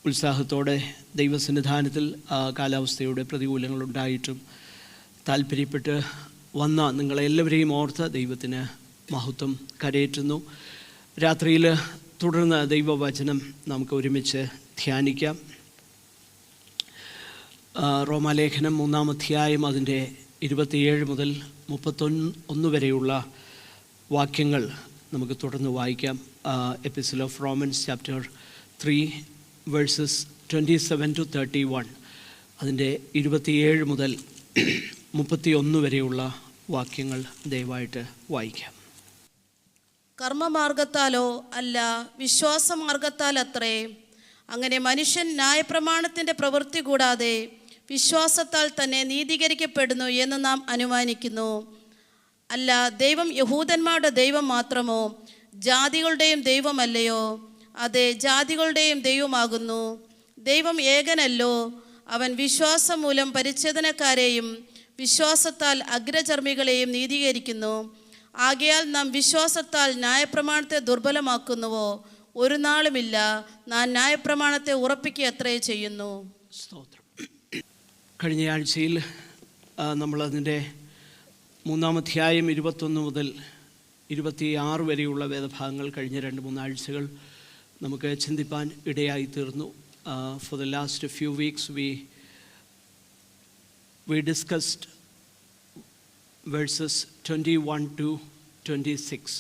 ഉത്സാഹത്തോടെ ദൈവസന്നിധാനത്തിൽ കാലാവസ്ഥയുടെ പ്രതികൂലങ്ങളുണ്ടായിട്ടും താല്പര്യപ്പെട്ട് വന്ന നിങ്ങളെല്ലാവരെയും ഓർത്ത് ദൈവത്തിന് മഹത്വം കരയേറ്റുന്നു. രാത്രിയിൽ തുടർന്ന് ദൈവവചനം നമുക്ക് ഒരുമിച്ച് ധ്യാനിക്കാം. റോമാലേഖനം 3-ാം അധ്യായം അതിൻ്റെ 27 മുതൽ 31 വരെയുള്ള വാക്യങ്ങൾ നമുക്ക് തുടർന്ന് വായിക്കാം. Epistle of romance chapter 3 versus 27 to 31, അതിൻ്റെ 27 മുതൽ 31 വരെയുള്ള വാക്യങ്ങൾ ദയവായിട്ട് വായിക്കാം. കർമ്മമാർഗത്താലോ അല്ല, വിശ്വാസമാർഗത്താൽ അത്രേ. അങ്ങനെ മനുഷ്യൻ ന്യായപ്രമാണത്തിൻ്റെ പ്രവൃത്തി കൂടാതെ വിശ്വാസത്താൽ തന്നെ നീതീകരിക്കപ്പെടുന്നു എന്ന് നാം അനുമാനിക്കുന്നു. അല്ല, ദൈവം യഹൂദന്മാരുടെ ദൈവം മാത്രമോ? ജാതികളുടെയും ദൈവമല്ലയോ? അതെ, ജാതികളുടെയും ദൈവമാകുന്നു. ദൈവം ഏകനല്ലോ. അവൻ വിശ്വാസം മൂലം പരിച്ഛേദനക്കാരെയും വിശ്വാസത്താൽ അഗ്രചർമ്മികളെയും നീതീകരിക്കുന്നു. ആകയാൽ നാം വിശ്വാസത്താൽ ന്യായപ്രമാണത്തെ ദുർബലമാക്കുന്നുവോ? ഒരു നാളുമില്ല. നാം ന്യായപ്രമാണത്തെ ഉറപ്പിക്കുക അത്രേ ചെയ്യുന്നു. സ്തോത്രം. കഴിഞ്ഞ ആഴ്ചയിൽ നമ്മളതിൻ്റെ 3-ാം അധ്യായം 21 മുതൽ 26 വരെയുള്ള വേദഭാഗങ്ങൾ കഴിഞ്ഞ 2-3 ആഴ്ചകൾ നമുക്ക് ചിന്തിപ്പാൻ ഇടയായി തീർന്നു. For the last few weeks we discussed verses 21 to 26,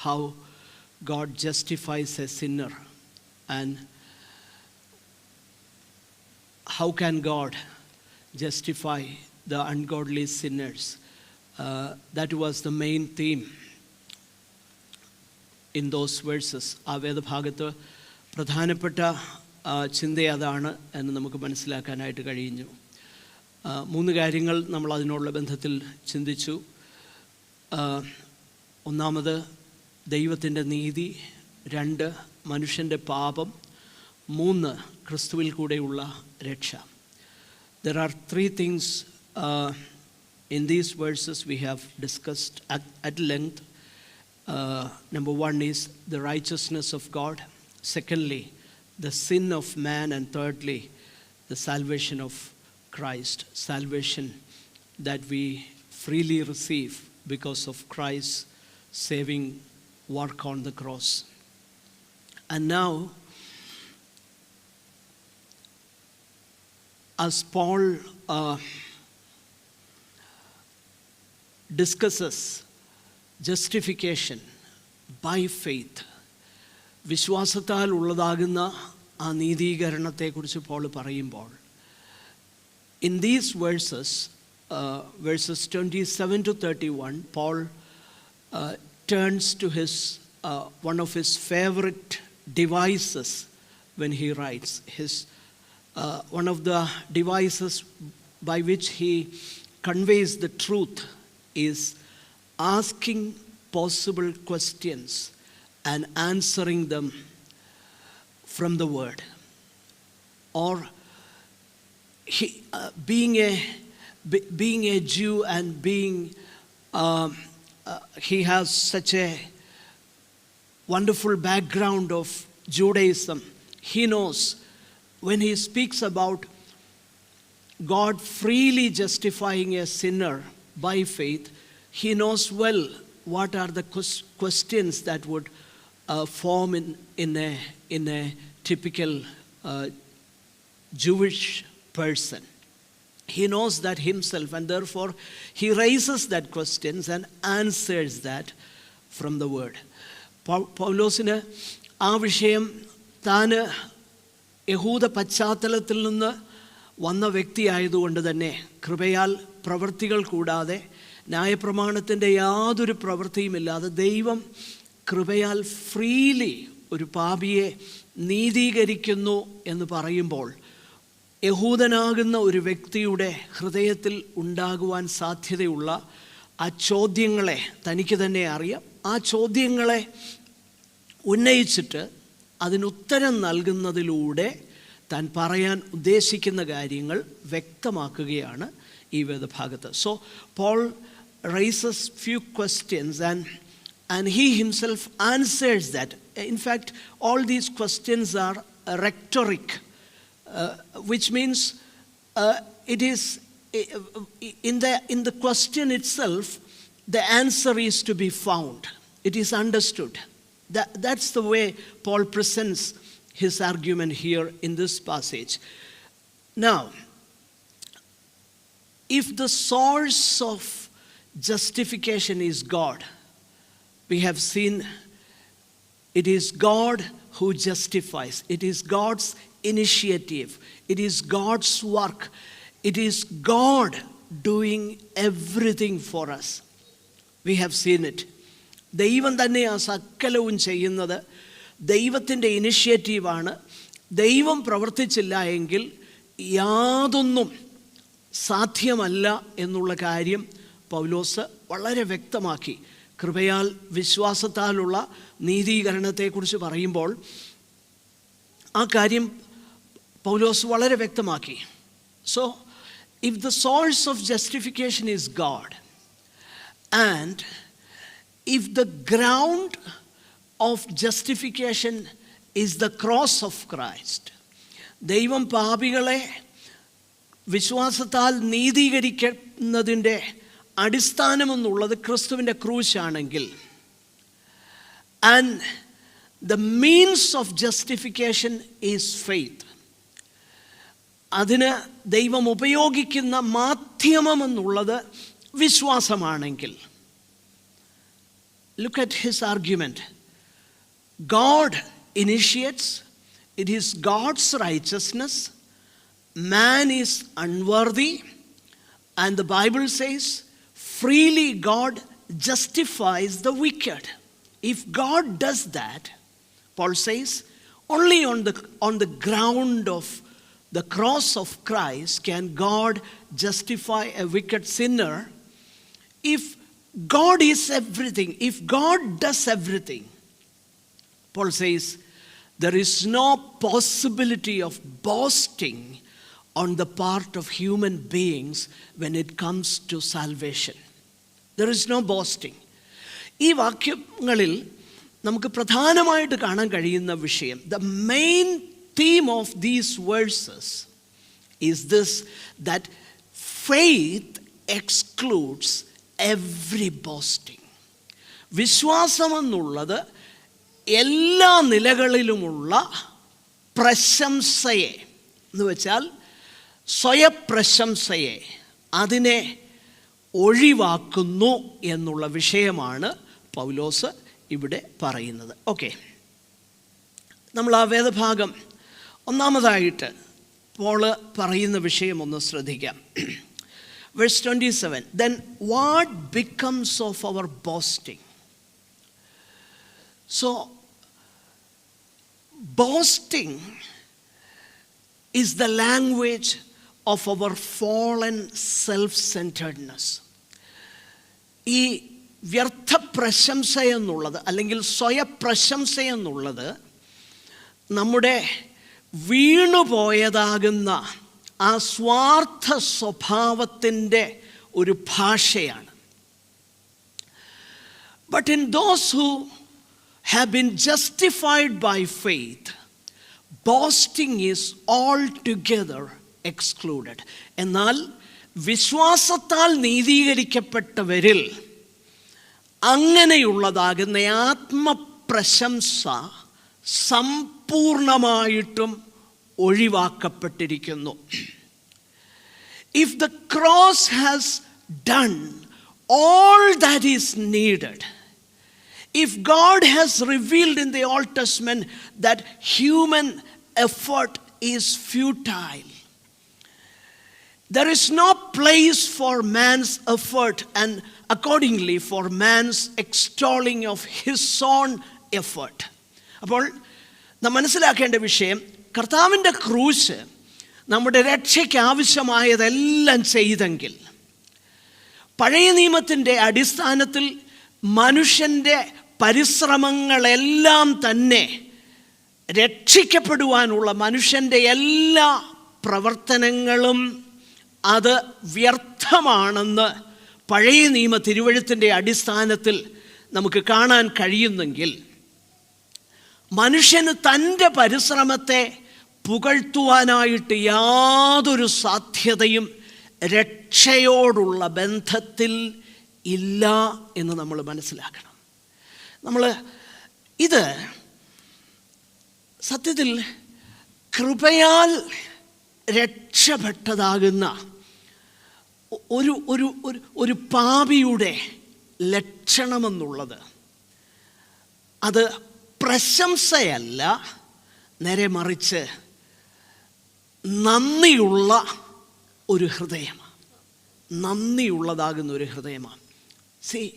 how God justifies a sinner and how can God justify the ungodly sinners. That was the main theme in those verses. ആ വേദഭാഗത്ത് പ്രധാനപ്പെട്ട ചിന്ത അതാണ് എന്ന് നമുക്ക് മനസ്സിലാക്കാനായിട്ട് കഴിഞ്ഞു. 3 കാര്യങ്ങൾ നമ്മൾ അതിനുള്ള ബന്ധത്തിൽ ചിന്തിച്ചു. ഒന്നാമത് ദൈവത്തിൻ്റെ നീതി, 2 മനുഷ്യൻ്റെ പാപം, 3 ക്രിസ്തുവിൽ കൂടെയുള്ള രക്ഷ. There are 3 things in these verses we have discussed at length. Number 1 is the righteousness of God. Secondly, the sin of man. And thirdly, the salvation of Christ. Salvation that we freely receive because of Christ's saving work on the cross. And now, as Paul discusses justification by faith, വിശ്വാസത്താൽ ഉള്ളതാകുന്ന ആ നീതീകരണത്തെക്കുറിച്ച് Paul പറയുമ്പോൾ, in these verses 27 to 31, Paul turns to his one of his favorite devices when he writes. One of the devices by which he conveys the truth is asking possible questions and answering them from the word. Or being a Jew and he has such a wonderful background of Judaism. He knows when he speaks about God freely justifying a sinner by faith, he knows well what are the questions that would form in a typical Jewish person. He knows that himself, and therefore he raises that questions and answers that from the word. പൗലോസിന് ആ വിഷയം താൻ യഹൂദ പശ്ചാത്തലത്തിൽ നിന്ന് വന്ന വ്യക്തിയായതുകൊണ്ട് തന്നെ കൃപയാൽ പ്രവൃത്തികൾ കൂടാതെ ന്യായപ്രമാണത്തിൻ്റെ യാതൊരു പ്രവൃത്തിയുമില്ലാതെ ദൈവം കൃപയാൽ ഫ്രീലി ഒരു പാപിയെ നീതീകരിക്കുന്നു എന്ന് പറയുമ്പോൾ, യഹൂദനാകുന്ന ഒരു വ്യക്തിയുടെ ഹൃദയത്തിൽ ഉണ്ടാകുവാൻ സാധ്യതയുള്ള ആ ചോദ്യങ്ങളെ തനിക്ക് തന്നെ അറിയാം. ആ ചോദ്യങ്ങളെ ഉന്നയിച്ചിട്ട് അതിനുത്തരം നൽകുന്നതിലൂടെ താൻ പറയാൻ ഉദ്ദേശിക്കുന്ന കാര്യങ്ങൾ വ്യക്തമാക്കുകയാണ് ഈ വേദഭാഗത്ത്. So Paul raises few questions and he himself answers that. In fact, all these questions are rhetoric which means it is in the question itself, the answer is to be found. It is understood. That's the way Paul presents his argument here in this passage. Now, if the source of justification is God, we have seen it is God who justifies. It is God's initiative. It is God's work. It is God doing everything for us. We have seen it. ദൈവം തന്നെയാണ് സകലവും ചെയ്യുന്നത്. ദൈവത്തിൻ്റെ ഇനിഷ്യേറ്റീവാണ്. ദൈവം പ്രവർത്തിച്ചില്ല എങ്കിൽ യാതൊന്നും സാധ്യമല്ല എന്നുള്ള കാര്യം പൗലോസ് വളരെ വ്യക്തമാക്കി. കൃപയാൽ വിശ്വാസത്താലുള്ള നീതീകരണത്തെക്കുറിച്ച് പറയുമ്പോൾ ആ കാര്യം പൗലോസ് വളരെ വ്യക്തമാക്കി. So if the source of justification is God, and if the ground of justification is the cross of Christ, ദൈവം പാപികളെ വിശ്വാസത്താൽ നീതീകരിക്കുന്നതിൻ്റെ അടിസ്ഥാനമെന്നുള്ളത് ക്രിസ്തുവിൻ്റെ ക്രൂശാണെങ്കിൽ, and the means of justification is faith, അതിന് ദൈവം ഉപയോഗിക്കുന്ന മാധ്യമമെന്നുള്ളത് വിശ്വാസമാണെങ്കിൽ, look at his argument. God initiates. It is God's righteousness. Man is unworthy. And the Bible says, freely God justifies the wicked. If God does that, Paul says, only on the ground of the cross of Christ can God justify a wicked sinner. If God is everything, if God does everything, Paul says, there is no possibility of boasting on the part of human beings when it comes to salvation. There is no boasting. ഈ വാക്യങ്ങളിൽ നമുക്ക് പ്രധാനമായിട്ട് കാണാൻ കഴിയുന്ന വിഷയം, the main theme of these verses is this, that faith excludes every boasting. വിശ്വാസമെന്നുള്ളത് എല്ലാ നിലകളിലുമുള്ള പ്രശംസയെ എന്ന് വെച്ചാൽ സ്വയപ്രശംസയെ അതിനെ ഒഴിവാക്കുന്നു എന്നുള്ള വിഷയമാണ് പൗലോസ് ഇവിടെ പറയുന്നത്. ഓക്കെ, നമ്മൾ ആ വേദഭാഗം ഒന്നാമതായിട്ട് പോള് പറയുന്ന വിഷയം ഒന്ന് ശ്രദ്ധിക്കാം. Verse 27, then what becomes of our boasting? So, boasting is the language of our fallen self-centeredness. ഈ വ്യർത്ഥ പ്രശംസ എന്നുള്ളത് അല്ലെങ്കിൽ സ്വയപ്രശംസ എന്നുള്ളത് നമ്മുടെ വീണുപോയതാകുന്ന ആ സ്വാർത്ഥ സ്വഭാവത്തിൻ്റെ ഒരു ഭാഷയാണ്. But in those who have been justified by faith, boasting is altogether excluded. എന്നാൽ വിശ്വാസത്താൽ നീതീകരിക്കപ്പെട്ടവരിൽ അങ്ങനെയുള്ളതാകുന്ന ആത്മപ്രശംസ സമ്പൂർണമായിട്ടും ഒഴിവാക്കപ്പെട്ടിരിക്കുന്നു. If the cross has done all that is needed, if God has revealed in the Old Testament that human effort is futile, there is no place for man's effort and accordingly for man's extolling of his own effort. അപ്പോൾ നാം മനസ്സിലാക്കേണ്ട വിഷയം, കർത്താവിൻ്റെ ക്രൂശ് നമ്മുടെ രക്ഷയ്ക്ക് ആവശ്യമായതെല്ലാം ചെയ്തെങ്കിൽ, പഴയ നിയമത്തിൻ്റെ അടിസ്ഥാനത്തിൽ മനുഷ്യൻ്റെ പരിശ്രമങ്ങളെല്ലാം തന്നെ രക്ഷിക്കപ്പെടുവാനുള്ള മനുഷ്യൻ്റെ എല്ലാ പ്രവർത്തനങ്ങളും അത് വ്യർത്ഥമാണെന്ന് പഴയ നിയമ തിരുവെഴുത്തിൻ്റെ അടിസ്ഥാനത്തിൽ നമുക്ക് കാണാൻ കഴിയുന്നെങ്കിൽ, മനുഷ്യന് തൻ്റെ പരിശ്രമത്തെ പുകഴ്ത്തുവാനായിട്ട് യാതൊരു സാധ്യതയും രക്ഷയോടുള്ള ബന്ധത്തിൽ ഇല്ല എന്ന് നമ്മൾ മനസ്സിലാക്കണം. നമ്മൾ ഇത് സത്യത്തിൽ കൃപയാൽ രക്ഷപ്പെട്ടതാകുന്ന ഒരു ഒരു ഒരു പാപിയുടെ ലക്ഷണമെന്നുള്ളത് അത് പ്രശംസയല്ല, നേരെ മറിച്ച് നന്ദിയുള്ള ഒരു ഹൃദയമാണ്. നന്ദിയുള്ളതാകുന്ന ഒരു ഹൃദയമാണ്. See,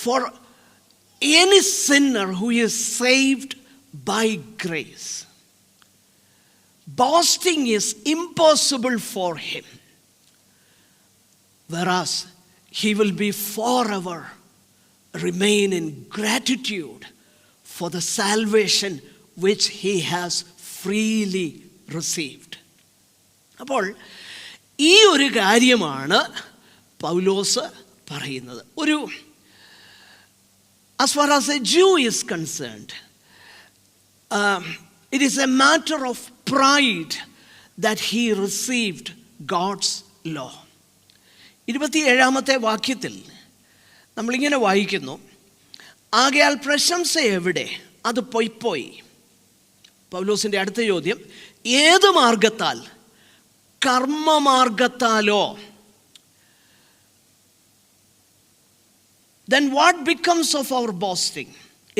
for any sinner who is saved by grace, boasting is impossible for him, whereas he will be forever remain in gratitude for the salvation which he has freely received. അപ്പോൾ ഈ ഒരു കാര്യമാണ് പൗലോസ് പറയുന്നത്. as far as a Jew is concerned, it is a matter of pride that he received God's law. 27-ാമത്തെ വാക്യത്തിൽ നമ്മളിങ്ങനെ വായിക്കുന്നു, ആകയാൽ പ്രശംസ എവിടെ? അത് പോയി. പൗലോസിൻ്റെ അടുത്ത ചോദ്യം, ഏത് മാർഗത്താൽ? കർമ്മമാർഗത്താലോ? Then what becomes of our boasting?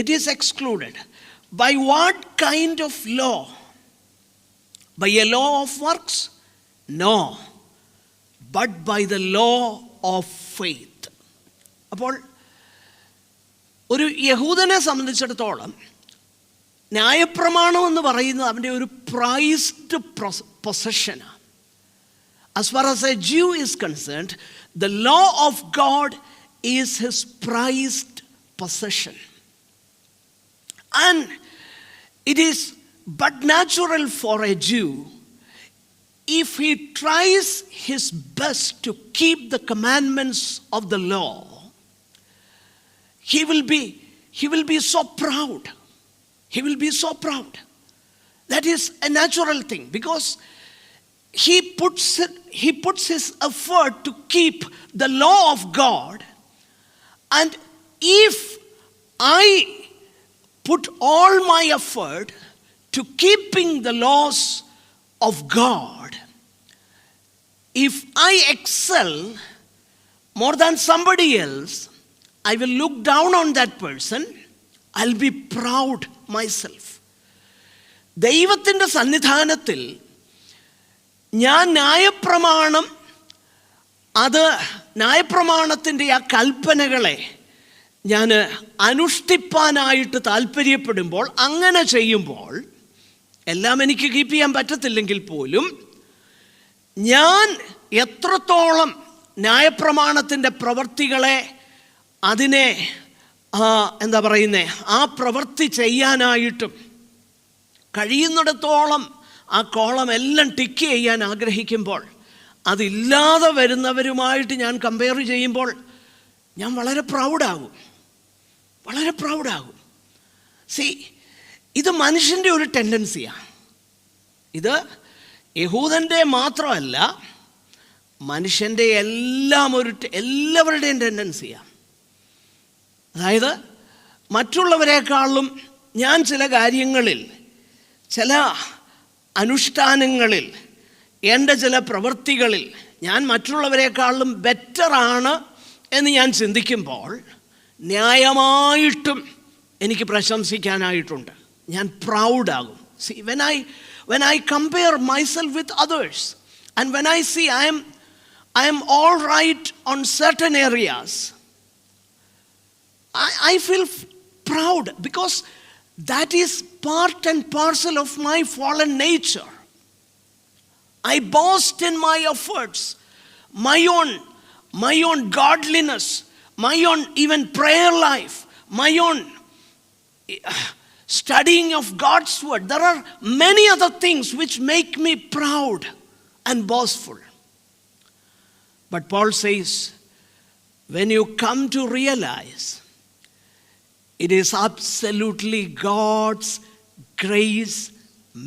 It is excluded. By what kind of law? By a law of works? No, but by the law of faith. അപ്പോൾ ഒരു യഹൂദനെ സംബന്ധിച്ചിടത്തോളം ന്യായപ്രമാണം എന്ന് പറയുന്നത് അവൻ്റെ ഒരു priced പൊസഷനാണ്. As far as a Jew is concerned, the law of God is his prized possession. And it is but natural for a Jew, if he tries his best to keep the commandments of the law, he will be so proud. He will be so proud. That is a natural thing, because he puts his effort to keep the law of God. And if I put all my effort to keeping the laws of God, if I excel more than somebody else, I will look down on that person. I'll be proud myself. ദൈവത്തിൻ്റെ സന്നിധാനത്തിൽ ഞാൻ ന്യായപ്രമാണത്തിൻ്റെ ആ കൽപ്പനകളെ ഞാൻ അനുഷ്ഠിപ്പാനായിട്ട് താല്പര്യപ്പെടുമ്പോൾ, അങ്ങനെ ചെയ്യുമ്പോൾ, എല്ലാം എനിക്ക് keep ചെയ്യാൻ പറ്റത്തില്ലെങ്കിൽ പോലും ഞാൻ എത്രത്തോളം ന്യായപ്രമാണത്തിൻ്റെ പ്രവൃത്തികളെ അതിനെ ആ പ്രവൃത്തി ചെയ്യാനായിട്ടും കഴിയുന്നിടത്തോളം ആ കോളം എല്ലാം ടിക്ക് ചെയ്യാൻ ആഗ്രഹിക്കുമ്പോൾ, അതില്ലാതെ വരുന്നവരുമായിട്ട് ഞാൻ കമ്പയർ ചെയ്യുമ്പോൾ ഞാൻ വളരെ പ്രൗഡാകും. ഇത് മനുഷ്യൻ്റെ ഒരു ടെൻഡൻസിയാണ്. ഇത് യഹൂദൻ്റെ മാത്രമല്ല, മനുഷ്യൻ്റെ എല്ലാവരുടെയും ടെൻഡൻസിയാണ്. അതായത് മറ്റുള്ളവരെക്കാളും ഞാൻ ചില കാര്യങ്ങളിൽ, ചില അനുഷ്ഠാനങ്ങളിൽ, എൻ്റെ ചില പ്രവൃത്തികളിൽ ഞാൻ മറ്റുള്ളവരെക്കാളും ബെറ്ററാണ് എന്ന് ഞാൻ ചിന്തിക്കുമ്പോൾ ന്യായമായിട്ടും എനിക്ക് പ്രശംസിക്കാനായിട്ടുണ്ട്. ഞാൻ പ്രൗഡാകും. See, when I compare myself with others, and when I see I am all right on certain areas, I feel proud, because that is part and parcel of my fallen nature. I boast in my efforts, my own godliness, my own even prayer life, my own studying of God's word. There are many other things which make me proud and boastful. But Paul says, when you come to realize it is absolutely God's grace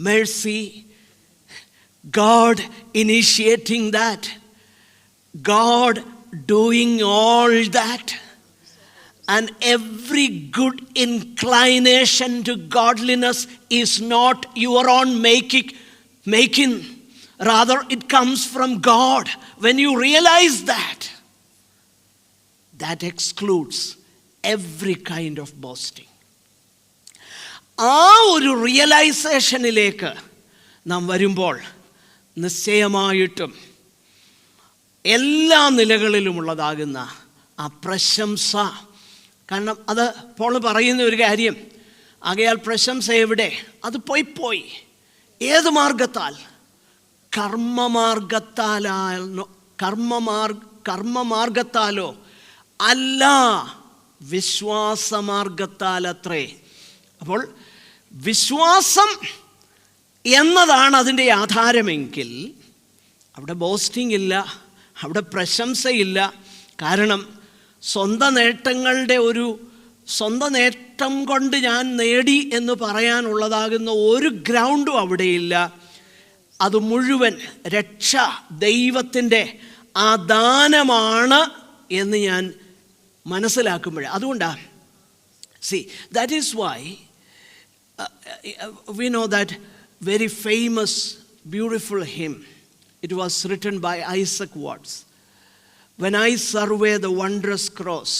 mercy, God initiating that, God doing all that. And every good inclination to godliness is not your own making. Rather, it comes from God. When you realize that, that excludes every kind of boasting. ആ ഒരു റിയലൈസേഷനിലേക്ക് നാം വരുമ്പോൾ നിശ്ചയമായിട്ടും എല്ലാ നിലകളിലുമുള്ളതാകുന്ന ആ പ്രശംസ, കാരണം അത് പോൾ പറയുന്ന ഒരു കാര്യം, ആകയാൽ പ്രശംസ എവിടെ? അത് പോയി ഏത് മാർഗത്താൽ? കർമ്മമാർഗത്താലോ അല്ല, വിശ്വാസമാർഗത്താലത്രേ. അപ്പോൾ വിശ്വാസം എന്നതാണ് അതിൻ്റെ ആധാരമെങ്കിൽ അവിടെ ബോസ്റ്റിംഗ് ഇല്ല, അവിടെ പ്രശംസയില്ല. കാരണം സ്വന്തം നേട്ടം കൊണ്ട് ഞാൻ നേടി എന്ന് പറയാനുള്ളതാകുന്ന ഒരു ഗ്രൗണ്ടും അവിടെയില്ല. അത് മുഴുവൻ രക്ഷ ദൈവത്തിൻ്റെ ആ ദാനമാണ് എന്ന് ഞാൻ മനസ്സിലാക്കുമ്പോഴേ. അതുകൊണ്ടാണ് that is why we know that very famous beautiful hymn. It was written by Isaac Watts. When I survey the wondrous cross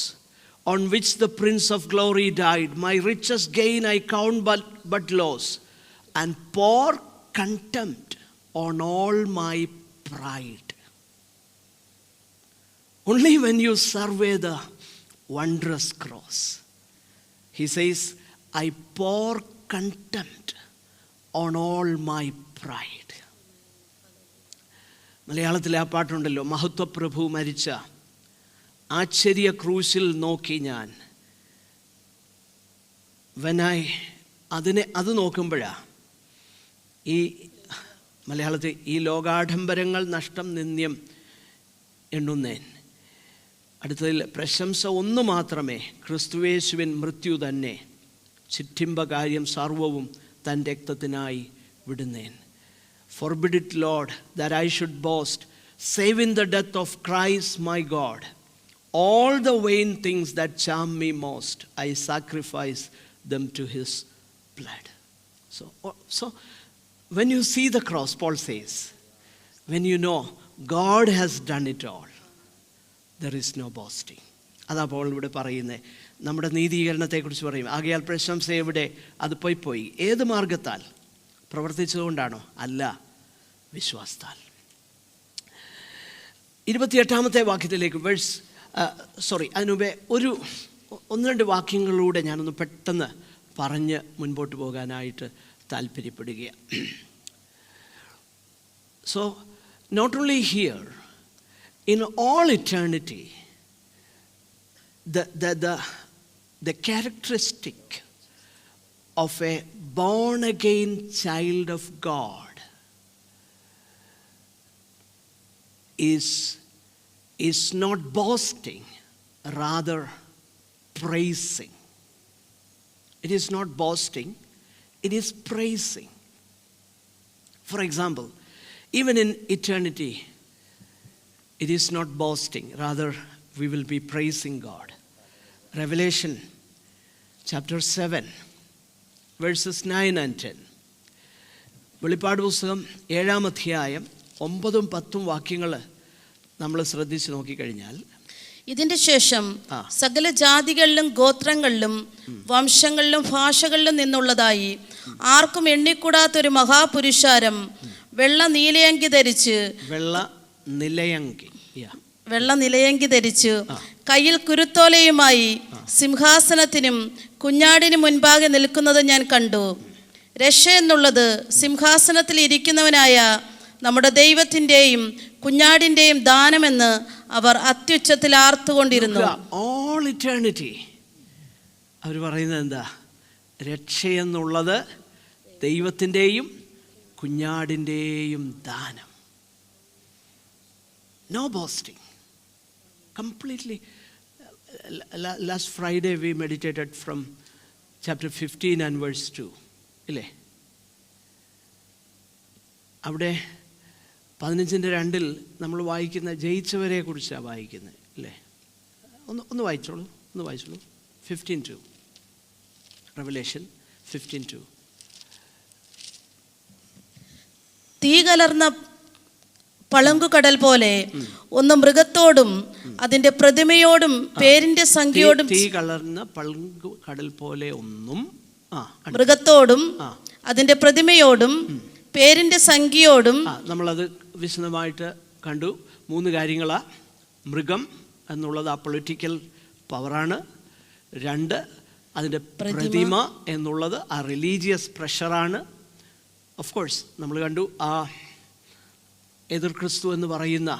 on which the Prince of Glory died, my richest gain I count but loss, and pour contempt on all my pride. Only when you survey the wondrous cross, he says, I pour contempt on all my pride. മലയാളത്തിലെ ആ പാട്ടുണ്ടല്ലോ, മഹത്വപ്രഭു മരിച്ച ആശ്ചര്യ ക്രൂശിൽ നോക്കി ഞാൻ. അത് നോക്കുമ്പോഴാ ഈ മലയാളത്തിൽ ഈ ലോകാഡംബരങ്ങൾ നഷ്ടം നിന്ദ്യം എണ്ണുന്നേൻ. അടുത്തതിൽ പ്രശംസ ഒന്ന് മാത്രമേ, ക്രിസ്തുയേശുവിൻ മൃത്യു തന്നെ, ചിറ്റിമ്പ കാര്യം സർവവും തൻ രക്തത്തിനായി വിടുന്നേൻ. Forbid it, Lord, that I should boast, save in the death of Christ my God. All the vain things that charm me most, I sacrifice them to his blood. So when you see the cross, Paul says, when you know God has done it all, there is no boasting. അതാ Paul ഇവിടെ പറയുന്നത്. നമ്മുടെ നീതീകരണത്തെക്കുറിച്ച് പറയും. ആകയാൽ പ്രശംസ എവിടെ? അത് പോയി ഏത് മാർഗത്താൽ? പ്രവർത്തിച്ചതുകൊണ്ടാണോ? അല്ല, വിശ്വാസത്താൽ. 28 വാക്യത്തിലേക്ക് അതിനുമുമ്പേ ഒന്ന് രണ്ട് വാക്യങ്ങളിലൂടെ ഞാനൊന്ന് പെട്ടെന്ന് പറഞ്ഞ് മുൻപോട്ട് പോകാനായിട്ട് താല്പര്യപ്പെടുകയാണ്. So not only here, in all eternity, the characteristic of a born again child of God is not boasting, rather praising. It is not boasting, it is praising. For example, even in eternity, it is not boasting, rather we will be praising God. Revelation chapter 7 verses 9 and 10. വെളിപ്പാട് പുസ്തകം 7-ാം അധ്യായം 9-10 വാക്യങ്ങൾ നമ്മൾ ശ്രദ്ധിച്ച് നോക്കിക്കഴിഞ്ഞാൽ, ഇതിന്റെ ശേഷം സകല ജാതികളിലും ഗോത്രങ്ങളിലും വംശങ്ങളിലും ഭാഷകളിലും നിന്നുള്ളതായി ആർക്കും എണ്ണിക്കൂടാത്തൊരു മഹാപുരുഷാരം വെള്ള നിലയങ്കി ധരിച്ച് കയ്യിൽ കുരുത്തോലയുമായി സിംഹാസനത്തിനും കുഞ്ഞാടിനും മുൻപാകെ നിൽക്കുന്നത് ഞാൻ കണ്ടു. രക്ഷ എന്നുള്ളത് സിംഹാസനത്തിൽ ഇരിക്കുന്നവനായ നമ്മുടെ ദൈവത്തിൻ്റെയും കുഞ്ഞാടിൻ്റെയും ദാനമെന്ന് അവർ അത്യുച്ചത്തിൽ ആർത്തുകൊണ്ടിരുന്നു. ഓൾ ഇറ്റേണിറ്റി അവർ പറയുന്നത് എന്താ? രക്ഷയെന്നുള്ളത് ദൈവത്തിൻ്റെയും കുഞ്ഞാടിൻ്റെയും ദാനം. No boasting. Completely. Last Friday we meditated from chapter 15 and verse 2. ഇല്ലേ? അവിടെ 15:2 നമ്മൾ വായിക്കുന്ന ജയിച്ചവരെ കുറിച്ചാണ് വായിക്കുന്നത് അല്ലേ? ഒന്ന് വായിച്ചോളൂ 15:2 Revelation 15:2. തീ കലർന്ന പളുങ്കുകടൽ പോലെ ഒന്ന് മൃഗത്തോടും അതിന്റെ പ്രതിമയോടും പേരിന്റെ സംഖ്യയോടും തീ കലർന്ന പളുങ്കുകടൽ പോലെ ഒന്നും മൃഗത്തോടും അതിന്റെ പ്രതിമയോടും പേരിന്റെ സംഖ്യയോടും. നമ്മളത് വിശദമായിട്ട് കണ്ടു. 3 കാര്യങ്ങളാ. മൃഗം എന്നുള്ളത് ആ പൊളിറ്റിക്കൽ പവറാണ്. 2 അതിൻ്റെ പ്രതിമ എന്നുള്ളത് ആ റിലീജിയസ് പ്രഷറാണ്. ഓഫ് കോഴ്സ് നമ്മൾ കണ്ടു ആ എതിർ ക്രിസ്തു എന്ന് പറയുന്ന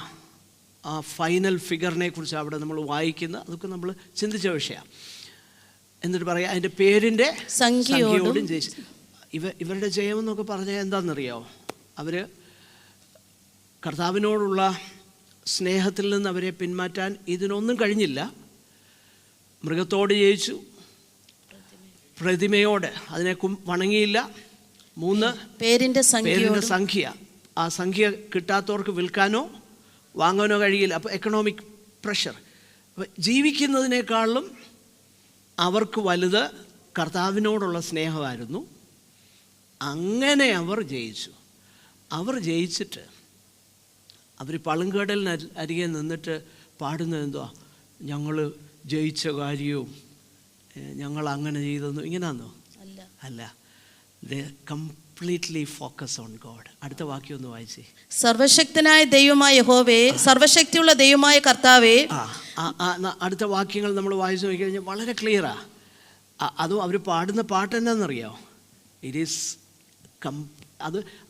ആ ഫൈനൽ ഫിഗറിനെ കുറിച്ച് അവിടെ നമ്മൾ വായിക്കുന്ന, അതൊക്കെ നമ്മൾ ചിന്തിച്ച വിഷയമാണ്. എന്നിട്ട് പറയാം അതിൻ്റെ പേരിൻ്റെ സംഖ്യയോടും ജയിച്ചു. ഇവരുടെ ജയമെന്നൊക്കെ പറഞ്ഞാൽ എന്താണെന്നറിയോ? അവർ കർത്താവിനോടുള്ള സ്നേഹത്തിൽ നിന്ന് അവരെ പിന്മാറ്റാൻ ഇതിനൊന്നും കഴിഞ്ഞില്ല. മൃഗത്തോട് ജയിച്ചു, പ്രതിമയോട് അതിനെ വണങ്ങിയില്ല. 3 പേരിൻ്റെ സംഖ്യ. ആ സംഖ്യ കിട്ടാത്തവർക്ക് വിൽക്കാനോ വാങ്ങാനോ കഴിയില്ല. അപ്പോൾ എക്കണോമിക് പ്രഷർ. ജീവിക്കുന്നതിനേക്കാളും അവർക്ക് വലുത് കർത്താവിനോടുള്ള സ്നേഹമായിരുന്നു. അങ്ങനെ അവർ ജയിച്ചു. അവർ ജയിച്ചിട്ട് അവർ പളുങ്കടലിന് അരികെ നിന്നിട്ട് പാടുന്നത് എന്തുവാ? ഞങ്ങൾ ജയിച്ച കാര്യവും ഞങ്ങൾ അങ്ങനെ ചെയ്തെന്നു ഇങ്ങനെയാണോ? അല്ല. ദേ കംപ്ലീറ്റ്ലി ഫോക്കസ് ഓൺ ഗോഡ്. അടുത്ത വാക്യം ഒന്ന് വായിച്ചേ. സർവശക്തനായ ദൈവമായ യഹോവേ, സർവശക്തിയുള്ള ദൈവമായ കർത്താവേ. അടുത്ത വാക്യങ്ങൾ നമ്മൾ വായിച്ചു നോക്കിക്കഴിഞ്ഞാൽ വളരെ ക്ലിയറാ. അതും അവർ പാടുന്ന പാട്ട് എന്നാണെന്നറിയാമോ? ഇറ്റ് ഈസ്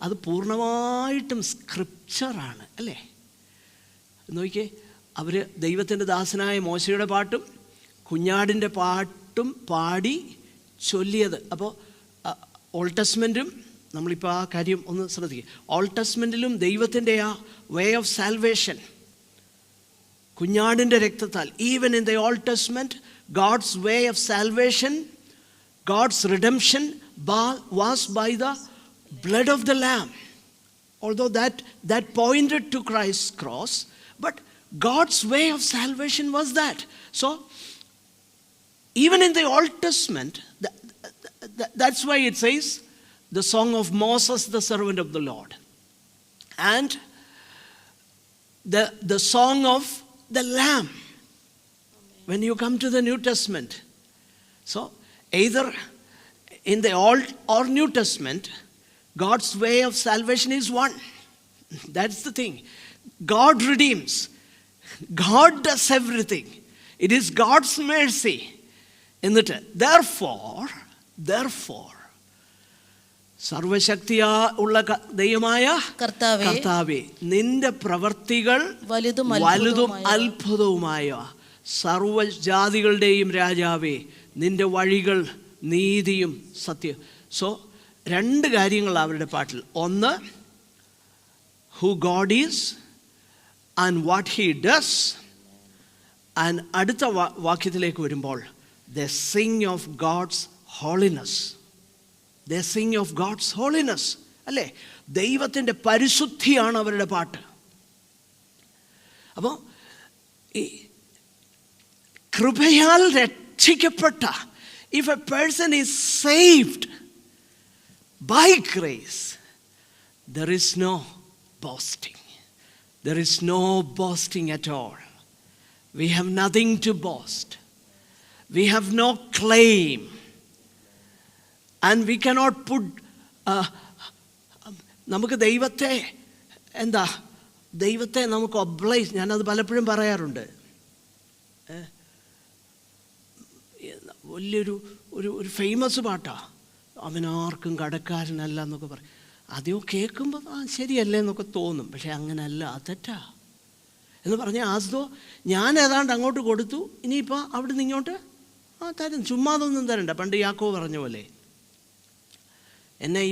അത് പൂർണ്ണമായിട്ടും സ്ക്രിപ്ചറാണ് അല്ലേ? നോക്കിയേ, അവർ ദൈവത്തിൻ്റെ ദാസനായ മോശയുടെ പാട്ടും കുഞ്ഞാടിൻ്റെ പാട്ടും പാടി ചൊല്ലിയത്. അപ്പോൾ ഓൾഡ് ടെസ്റ്റ്മെൻറ്റും നമ്മളിപ്പോൾ ആ കാര്യം ഒന്ന് ശ്രദ്ധിക്കുക. ഓൾഡ് ടെസ്റ്റ്മെൻറ്റിലും ദൈവത്തിൻ്റെ ആ വേ ഓഫ് സാൽവേഷൻ കുഞ്ഞാടിൻ്റെ രക്തത്താൽ, even in the old testament, God's way of salvation, God's redemption was by the blood of the lamb, although that pointed to Christ's cross, but God's way of salvation was that. So even in the Old Testament, that's why it says the song of Moses, the servant of the Lord, and the song of the lamb when you come to the New Testament. So either in the Old or New Testament, God's way of salvation is one. That's the thing. God redeems. God does everything. It is God's mercy. എന്നിട്ട് therefore സർവശക്തിയാ ഉള്ള ദൈവമായ കർത്താവേ, നിന്റെ പ്രവൃത്തികൾ വലുതും അത്ഭുതവുമായ സർവ്വജാതികളുടെയും രാജാവേ, നിന്റെ വഴികൾ നീതിയും സത്യം. സോ 2 കാര്യങ്ങൾ അവരുടെ പാട്ടിൽ. ഒന്ന്, who God is and what he does. And അടുത്ത വാക്യത്തിലേക്ക് വരുമ്പോൾ the sing of God's holiness. The sing of God's holiness അല്ലേ? ദൈവത്തിൻ്റെ പരിശുദ്ധിയാണ് അവരുടെ പാട്ട്. അപ്പോൾ ഈ കൃപയാൽ രക്ഷിക്കപ്പെട്ട, if a person is saved by grace, there is no boasting. There is no boasting at all. We have nothing to boast. We have no claim. And we cannot put നമുക്ക് ദൈവത്തെ നമുക്ക് ഒബ്ലൈസ്, ഞാനത് പലപ്പോഴും പറയാറുണ്ട്. വലിയൊരു ഒരു ഫേമസ് പാട്ടാണ്, അവനാർക്കും കടക്കാരനല്ല എന്നൊക്കെ പറയും. ആദ്യം കേൾക്കുമ്പോൾ ശരിയല്ലേ എന്നൊക്കെ തോന്നും. പക്ഷേ അങ്ങനല്ല, തെറ്റാ എന്ന് പറഞ്ഞാൽ ആസ്തോ ഞാൻ ഏതാണ്ട് അങ്ങോട്ട് കൊടുത്തു, ഇനിയിപ്പോൾ അവിടെ നിന്ന് ഇങ്ങോട്ട് തരും, ചുമ്മാതൊന്നും തരണ്ട. പണ്ട് യാക്കോബ് പറഞ്ഞ പോലെ എന്നെ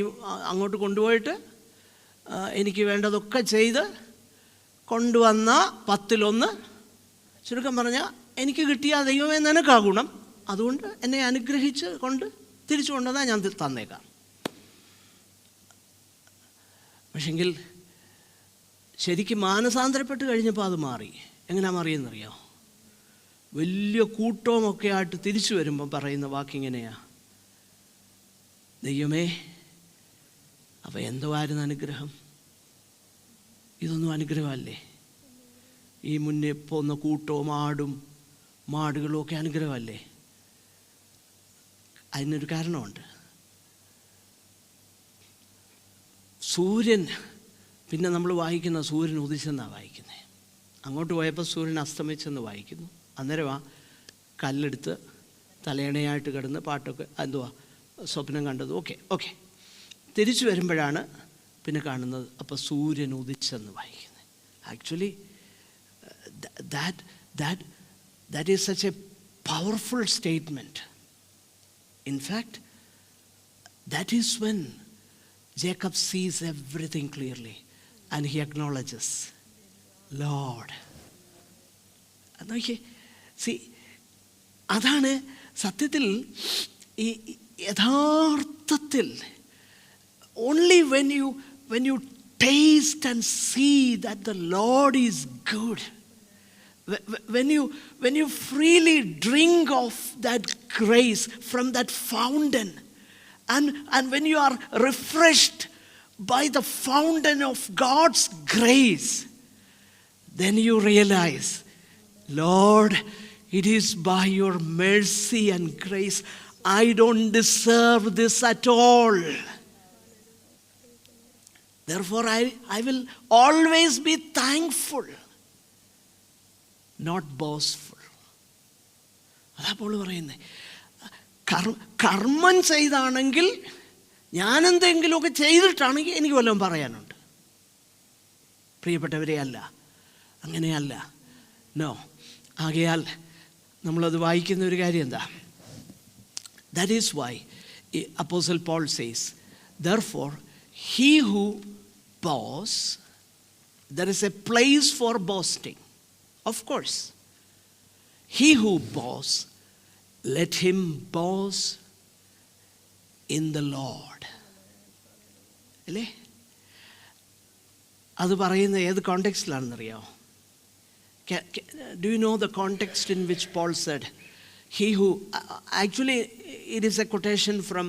അങ്ങോട്ട് കൊണ്ടുപോയിട്ട് എനിക്ക് വേണ്ടതൊക്കെ ചെയ്ത് കൊണ്ടുവന്ന 10-1, ചുരുക്കം പറഞ്ഞാൽ എനിക്ക് കിട്ടിയ ദൈവമേ നിനക്കാ ഗുണം, അതുകൊണ്ട് എന്നെ അനുഗ്രഹിച്ച് കൊണ്ട് തിരിച്ചു കൊണ്ടുവന്നാൽ ഞാൻ തന്നേക്കാം. പക്ഷെങ്കിൽ ശരിക്കും മാനസാന്തരപ്പെട്ട് കഴിഞ്ഞപ്പോൾ അത് മാറി. എങ്ങനെയാ മാറിയെന്നറിയോ? വലിയ കൂട്ടവുമൊക്കെ ആയിട്ട് തിരിച്ചു വരുമ്പം പറയുന്ന വാക്കിങ്ങനെയാ, ദൈവമേ അപ്പോൾ എന്തുവായിരുന്നു അനുഗ്രഹം? ഇതൊന്നും അനുഗ്രഹമല്ലേ? ഈ മുന്നേ പോകുന്ന കൂട്ടവും മാടുകളും ഒക്കെ അനുഗ്രഹമല്ലേ? അതിനൊരു കാരണമുണ്ട്. സൂര്യൻ, പിന്നെ നമ്മൾ വായിക്കുന്ന സൂര്യൻ ഉദിച്ചെന്നാണ് വായിക്കുന്നത്. അങ്ങോട്ട് പോയപ്പോൾ സൂര്യൻ അസ്തമിച്ചെന്ന് വായിക്കുന്നു. അന്നേരം ആ കല്ലെടുത്ത് തലയണയായിട്ട് കിടന്ന് പാട്ടൊക്കെ എന്തുവാ സ്വപ്നം കണ്ടത്. ഓക്കെ തിരിച്ചു വരുമ്പോഴാണ് പിന്നെ കാണുന്നത് അപ്പോൾ സൂര്യൻ ഉദിച്ചെന്ന് വായിക്കുന്നത്. Actually that is such a powerful statement. In fact, that is when Jacob sees everything clearly and he acknowledges, Lord. See, അതാണ് സത്യത്തിൽ ഈ യഥാർത്ഥത്തിൽ only when you taste and see that the Lord is good, when you freely drink of that grace from that fountain, and when you are refreshed by the fountain of God's grace, then you realize, Lord, it is by your mercy and grace. I don't deserve this at all. Therefore, I will always be thankful, not boastful. അതാ Paul പറയുന്നത്. കർമ്മം ചെയ്താണെങ്കിൽ, ഞാനെന്തെങ്കിലുമൊക്കെ ചെയ്തിട്ടാണെങ്കിൽ എനിക്ക് വല്ലതും പറയാനുണ്ട്. പ്രിയപ്പെട്ടവരെ, അല്ല, അങ്ങനെയല്ല. No. ആകയാൽ നമ്മളത് വായിക്കുന്ന ഒരു കാര്യം എന്താ? That is why Apostle Paul says, therefore, he who boasts, there is a place for boasting. Of course. He who boasts, let him boast in the Lord. അല്ലേ? അത് പറയുന്ന ഏത് കോണ്ടെക്സ്റ്റിലാണെന്നറിയാമോ? Do you know the context in which Paul said, he who, actually it is a quotation from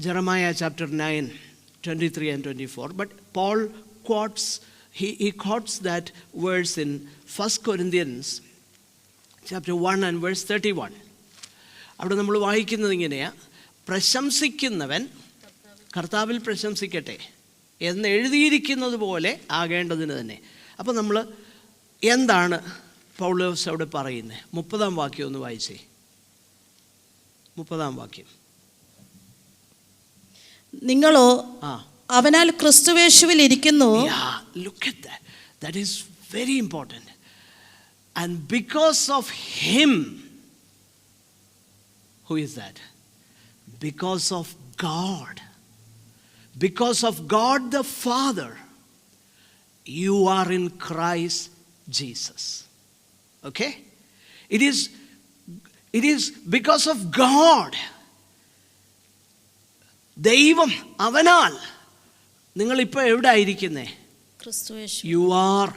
Jeremiah chapter 9, 23 and 24, but Paul quotes, he quotes that verse in 1 Corinthians chapter 1 and verse 31. അവിടെ നമ്മൾ വായിക്കുന്നത് ഇങ്ങനെയാ, പ്രശംസിക്കുന്നവൻ കർത്താവിൽ പ്രശംസിക്കട്ടെ എന്ന് എഴുതിയിരിക്കുന്നത് പോലെ ആകേണ്ടതിന് തന്നെ. അപ്പോൾ നമ്മൾ എന്താണ് പൗലോസ് അവിടെ പറയുന്നത്? 30-ാം വാക്യം ഒന്ന് വായിച്ചേ. 30-ാം വാക്യം. നിങ്ങളോ അവനാൽ ക്രിസ്തുവേശുവിൽ ഇരിക്കുന്നു. Look at that. That is very important. And because of him, who is that? Because of God. Because of God the Father, you are in Christ Jesus. Okay? It is because of God. ദൈവം, അവനാൽ നിങ്ങളിപ്പോൾ എവിടെ ആയിരിക്കുന്നേ? ക്രിസ്തുവേശു. You are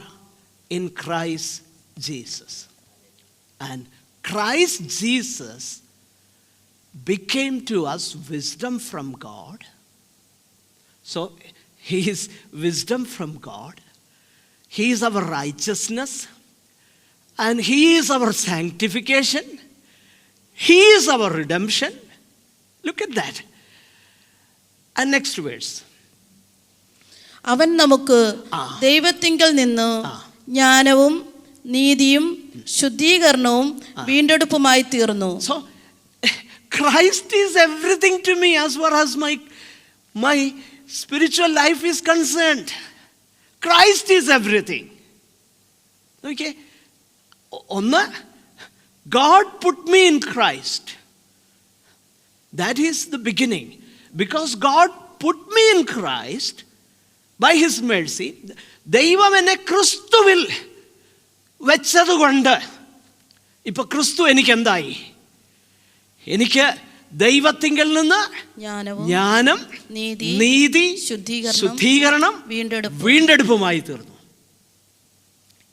in Christ Jesus. And Christ Jesus became to us wisdom from God. So he is wisdom from God. He is our righteousness. And he is our sanctification. He is our redemption. Look at that. And next verse. അവൻ നമുക്ക് ദൈവത്തിങ്കൽ നിന്ന് ജ്ഞാനവും നീതിയും ശുദ്ധീകരണവും വീണ്ടെടുപ്പുമായി തീർന്നു. So Christ is everything to me as far as my spiritual life is concerned. Christ is everything. Okay? ഒന്ന്, God put me in Christ. That is the beginning. Because God put me in Christ by his mercy, ദൈവം എന്നെ ക്രിസ്തുവിൽ വെച്ചതുകൊണ്ട് ഇപ്പൊ ക്രിസ്തു എനിക്ക് എന്തായി? എനിക്ക് ദൈവത്തിങ്കൽ നിന്ന് ജ്ഞാനം, നീതി, ശുദ്ധീകരണം, വീണ്ടെടുപ്പുമായി തീർന്നു.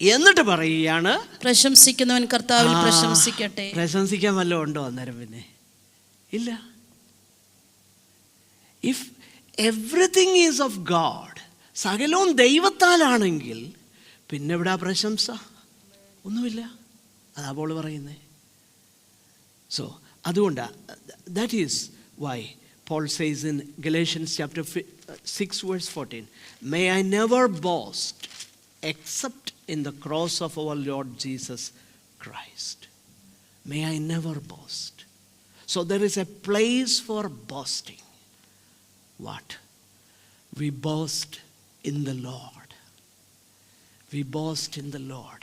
എന്നിട്ട് പറയുകയാണ്, പ്രശംസിക്കുന്നവൻ കർത്താവിൽ പ്രശംസിക്കട്ടെ. പ്രശംസിക്കാൻ വല്ലതും ഉണ്ടോ അന്നേരം? പിന്നെ ഇല്ല. If everything is of God, സകലവും ദൈവത്താലാണെങ്കിൽ പിന്നെ എവിടാ പ്രശംസ? ഒന്നുമില്ല. അതാ പോൾ പറയുന്നത്. സോ അതുകൊണ്ടാണ്, that is why Paul says in Galatians chapter 6 verse 14, may I never boast except in the cross of our Lord Jesus Christ. May I never boast. So there is a place for boasting. What? We boast in the Lord. We boast in the Lord.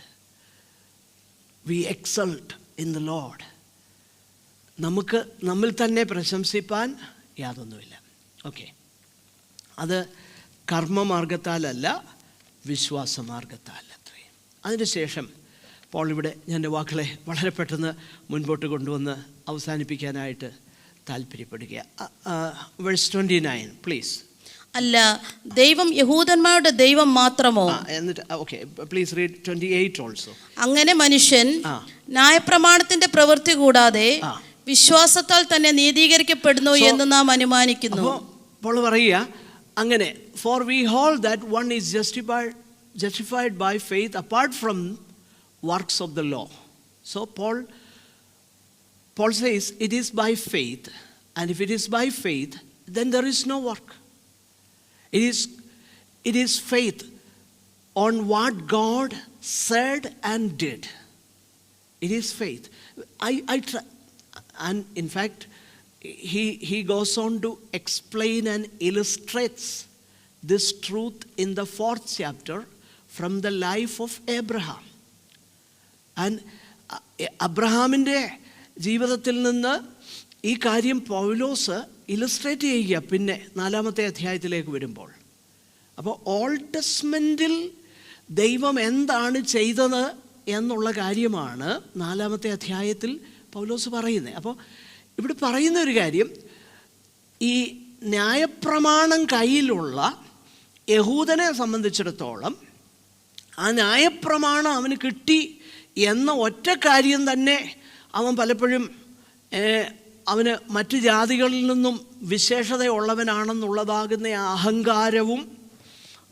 We exult in the Lord. നമുക്ക് നമ്മിൽ തന്നെ പ്രശംസിപ്പാൻ യാതൊന്നുമില്ല. Okay, അത് കർമ്മമാർഗത്താലല്ല, വിശ്വാസമാർഗത്താലത്രേ. അതിനുശേഷം Paul ഇവിടെ ഞാൻ എൻ്റെ വാക്കുകളെ വളരെ പെട്ടെന്ന് മുൻപോട്ട് കൊണ്ടുവന്ന് അവസാനിപ്പിക്കാനായിട്ട് താല്പര്യപ്പെടുക. Verse 29 please. അല്ല, ദൈവം യഹൂദന്മാരുടെ ദൈവം മാത്രമോ? എന്നിട്ട് ഓക്കെ, പ്ലീസ് റീഡ് 28 ഓൾസോ. അങ്ങനെ മനുഷ്യൻ ന്യായപ്രമാണത്തിന്റെ പ്രവൃത്തി കൂടാതെ വിശ്വാസത്താൽ തന്നെ നീതീകരിക്കപ്പെടുന്നു എന്ന് നാം അനുമാനിക്കുന്നു. അപ്പോൾ പറയുക അങ്ങനെ, for we hold that one is justified by faith apart from works of the law. So Paul says it is by faith, and if it is by faith, then there is no work. It is faith on what God said and did. It is faith. I try, and in fact he goes on to explain and illustrates this truth in the 4th chapter from the life of Abraham. And അബ്രഹാമിൻ്റെ ജീവിതത്തിൽ നിന്ന് ഈ കാര്യം പൗലോസ് illustrate ചെയ്യുക പിന്നെ 4-ാമത്തെ അധ്യായത്തിലേക്ക് വരുമ്പോൾ. അപ്പോൾ ഓൾഡ് ടെസ്റ്റ്മെൻറ്റിൽ ദൈവം എന്താണ് ചെയ്തത് എന്നുള്ള കാര്യമാണ് 4-ാമത്തെ അധ്യായത്തിൽ പൗലോസ് പറയുന്നത്. അപ്പോൾ ഇവിടെ പറയുന്ന ഒരു കാര്യം, ഈ ന്യായപ്രമാണം കയ്യിലുള്ള യഹൂദനെ സംബന്ധിച്ചിടത്തോളം ആ ന്യായപ്രമാണം അവന് കിട്ടി എന്ന ഒറ്റ കാര്യം തന്നെ അവൻ പലപ്പോഴും അവന് മറ്റു ജാതികളിൽ നിന്നും വിശേഷതയുള്ളവനാണെന്നുള്ളതാകുന്ന അഹങ്കാരവും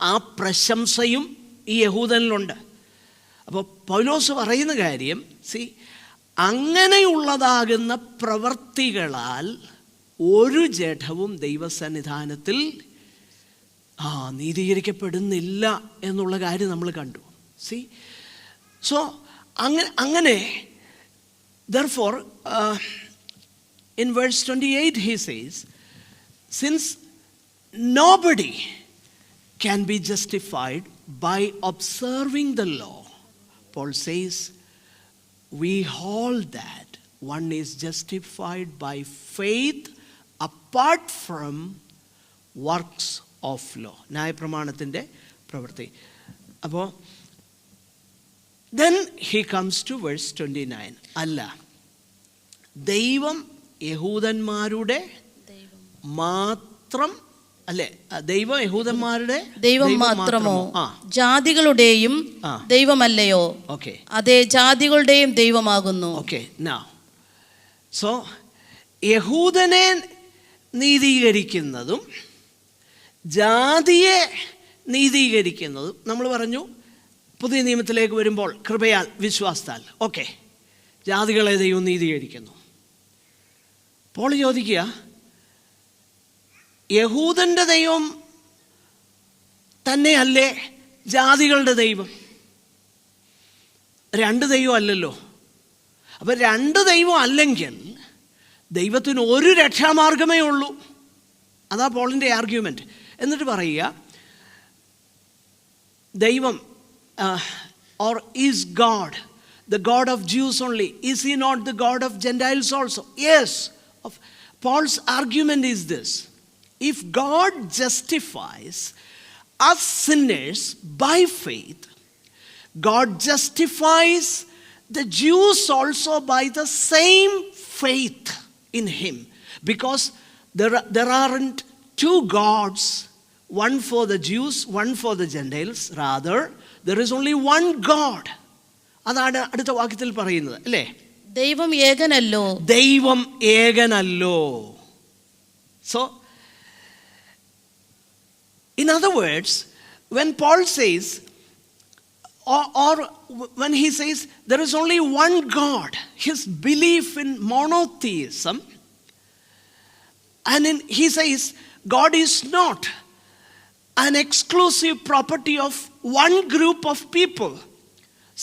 ആ പ്രശംസയും ഈ യഹൂദനിലുണ്ട്. അപ്പോൾ പൗലോസ് പറയുന്ന കാര്യം, അങ്ങനെയുള്ളതാകുന്ന പ്രവൃത്തികളാൽ ഒരു ജഡവും ദൈവസന്നിധാനത്തിൽ നീതീകരിക്കപ്പെടുന്നില്ല എന്നുള്ള കാര്യം നമ്മൾ കണ്ടു. സോ അങ്ങനെ therefore in verse 28 he says, since nobody can be justified by observing the law, Paul says we hold that one is justified by faith apart from works of law. ന്യായപ്രമാണത്തിൻ്റെ പ്രവൃത്തി. അപ്പോൾ then he comes to verse 29. അല്ല, ദൈവം യഹൂദന്മാരുടെ മാത്രം അല്ലേ? ദൈവം യഹൂദന്മാരുടെ ദൈവം മാത്രമോ? ജാതികളുടെയും ദൈവമല്ലയോ? ഓക്കെ, അതെ, ജാതികളുടെയും ദൈവമാകുന്നു. ഓക്കെ, now so യഹൂദനെ നീതീകരിക്കുന്നതും ജാതിയെ നീതീകരിക്കുന്നതും നമ്മൾ പറഞ്ഞു പുതിയ നിയമത്തിലേക്ക് വരുമ്പോൾ കൃപയാൽ വിശ്വാസത്താൽ. ഓക്കെ, ജാതികളെ ദൈവം നീതീകരിക്കുന്നു. പോൾ ചോദിക്കുക, യഹൂദൻ്റെ ദൈവം തന്നെയല്ലേ ജാതികളുടെ ദൈവം? രണ്ട് ദൈവം അല്ലല്ലോ. അപ്പം രണ്ട് ദൈവം അല്ലെങ്കിൽ ദൈവത്തിന് ഒരു രക്ഷാമാർഗമേ ഉള്ളൂ. അതാ പോളിൻ്റെ ആർഗ്യുമെൻറ്റ്. എന്നിട്ട് പറയുക, ദൈവം or is God the God of Jews only? Is he not the God of Gentiles also? Yes. Paul's argument is this: if God justifies us sinners by faith, God justifies the Jews also by the same faith in him, because there aren't two gods, one for the Jews, one for the Gentiles. Rather, there is only one God. അതാണ് അടുത്ത വാക്യത്തിൽ പറയുന്നത്, അല്ലേ? ദൈവം ഏകനല്ലോ. ദൈവം ഏകനല്ലോ. So, in other words, when Paul says, or when he says there is only one God, his belief in monotheism, and he says God is not an exclusive property of one group of people.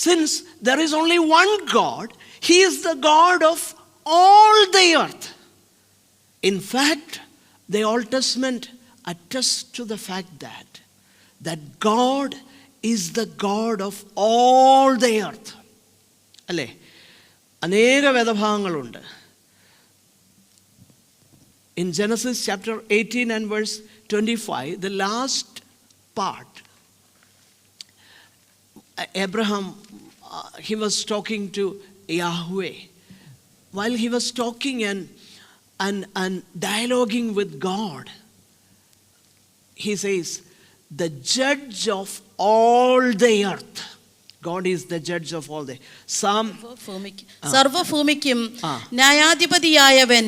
Since there is only one God, he is the God of all the earth. In fact, the Old Testament attests to the fact that God is the God of all the earth. അല്ലേ? അനേക വേദഭാഗങ്ങളുണ്ട്. In Genesis chapter 18 and verse 25, the last part, Abraham, he was talking to Yahweh. While he was talking and dialoguing with God, he says, the judge of all the earth. God is the judge of all the സർവഭൂമിക്കും ന്യായാധിപതിയായവൻ.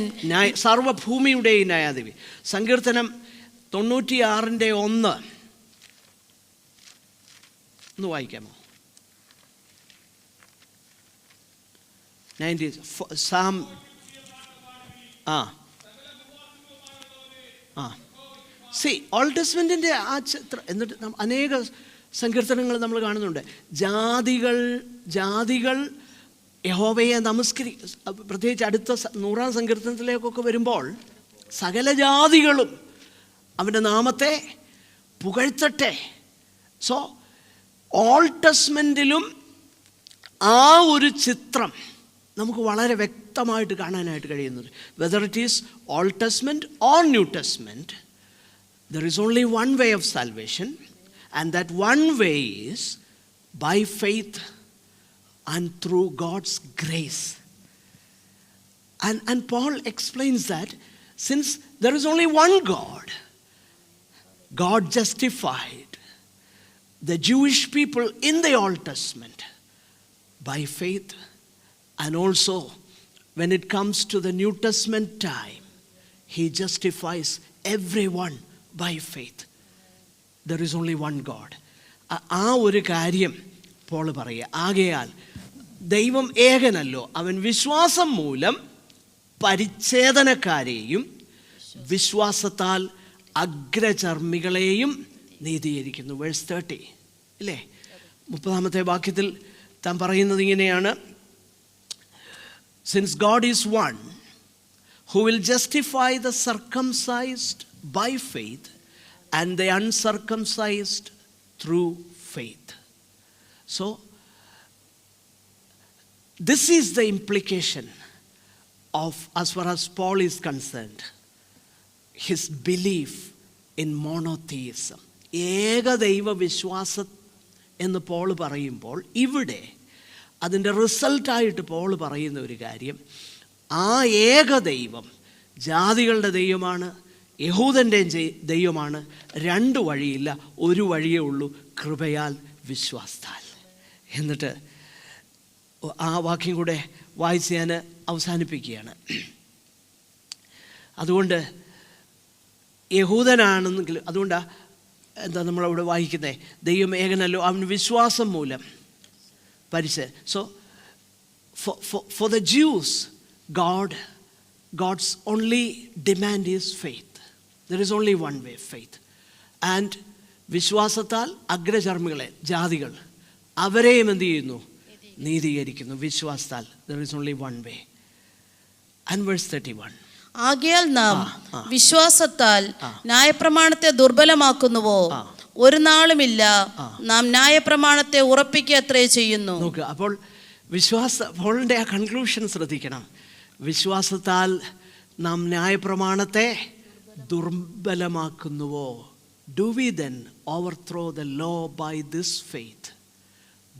സർവഭൂമിയുടെയും ന്യായാധിപതി. സങ്കീർത്തനം 96:1 ഒന്ന് വായിക്കാമോ? 90 Psalm. See, Old Testamentന്റെ ആ ചിത്രം. എന്നിട്ട് അനേക സങ്കീർത്തനങ്ങൾ നമ്മൾ കാണുന്നുണ്ട്. ജാതികൾ യഹോവയെ പ്രത്യേകിച്ച് അടുത്ത 100-ാം സങ്കീർത്തനത്തിലേക്കൊക്കെ വരുമ്പോൾ സകല ജാതികളും അവൻ്റെ നാമത്തെ പുകഴ്ത്തട്ടെ. സോ ഓൾഡ് ടെസ്റ്റ്മെൻറ്റിലും ആ ഒരു ചിത്രം നമുക്ക് വളരെ വ്യക്തമായിട്ട് കാണാനായിട്ട് കഴിയുന്നത്. Whether it is old testament or new testament, there is only one way of salvation, and that one way is by faith and through God's grace. And Paul explains that since there is only one God, God justified the Jewish people in the Old Testament by faith, and also when it comes to the New Testament time, he justifies everyone by faith. There is only one God. ആ ഒരു കാര്യം Paul പറയുക. ആകയാൽ ദൈവം ഏകനല്ലോ, അവൻ വിശ്വാസം മൂലം പരിച്ഛേദനക്കാരെയും വിശ്വാസത്താൽ അഗ്രചർമ്മികളെയും നീതീകരിക്കുന്നു. വേഴ്സ് 30 ഇല്ലേ? 30-ാമത്തെ വാക്യത്തിൽ താൻ പറയുന്നത് ഇങ്ങനെയാണ്: Since God is one, who will justify the circumcised by faith and the uncircumcised through faith. So, this is the implication of, as far as Paul is concerned, his belief in monotheism. ഏകദൈവ വിശ്വാസം എന്ന് Paul പറയുമ്പോൾ ഇവിടെ അതിൻ്റെ റിസൾട്ടായിട്ട് Paul പറയുന്ന ഒരു കാര്യം, ആ ഏകദൈവം ജാതികളുടെ ദൈവമാണ്, യഹൂദൻ്റെയും ദൈവമാണ്. രണ്ട് വഴിയില്ല, ഒരു വഴിയേ ഉള്ളൂ, കൃപയാൽ വിശ്വാസത്താൽ. എന്നിട്ട് ആ വാക്യം കൂടെ വായിച്ച് ഞാൻ അവസാനിപ്പിക്കുകയാണ്. അതുകൊണ്ട് യഹൂദനാണെന്നെങ്കിൽ, അതുകൊണ്ടാണ് എന്താ നമ്മളവിടെ വായിക്കുന്നത്, ദൈവം ഏകനല്ലോ, അവൻ വിശ്വാസം മൂലം So, for the Jews, God's only demand is faith. There is only one way, faith. And വിശ്വാസത്താൽ അഗ്രചർമ്മികളെ, ജാതികൾ, അവരെയും എന്ത് ചെയ്യുന്നു? നീതീകരിക്കുന്നു വിശ്വാസത്താൽ. There is only one way. And verse 31. ആകയാൽ നാം വിശ്വാസത്താൽ ന്യായപ്രമാണത്തെ ദുർബലമാക്കുന്നുവോ? ഒരു നാളുമില്ല, നാം ന്യായപ്രമാണത്തെ ഉറപ്പിക്കത്രേ ചെയ്യുന്നു. നോക്കുക, അപ്പോൾ പോളിൻ്റെ ആ കൺക്ലൂഷൻ ശ്രദ്ധിക്കണം. വിശ്വാസത്താൽ നാം ന്യായപ്രമാണത്തെ ദുർബലമാക്കുന്നുവോ? Do we then overthrow the law by this faith?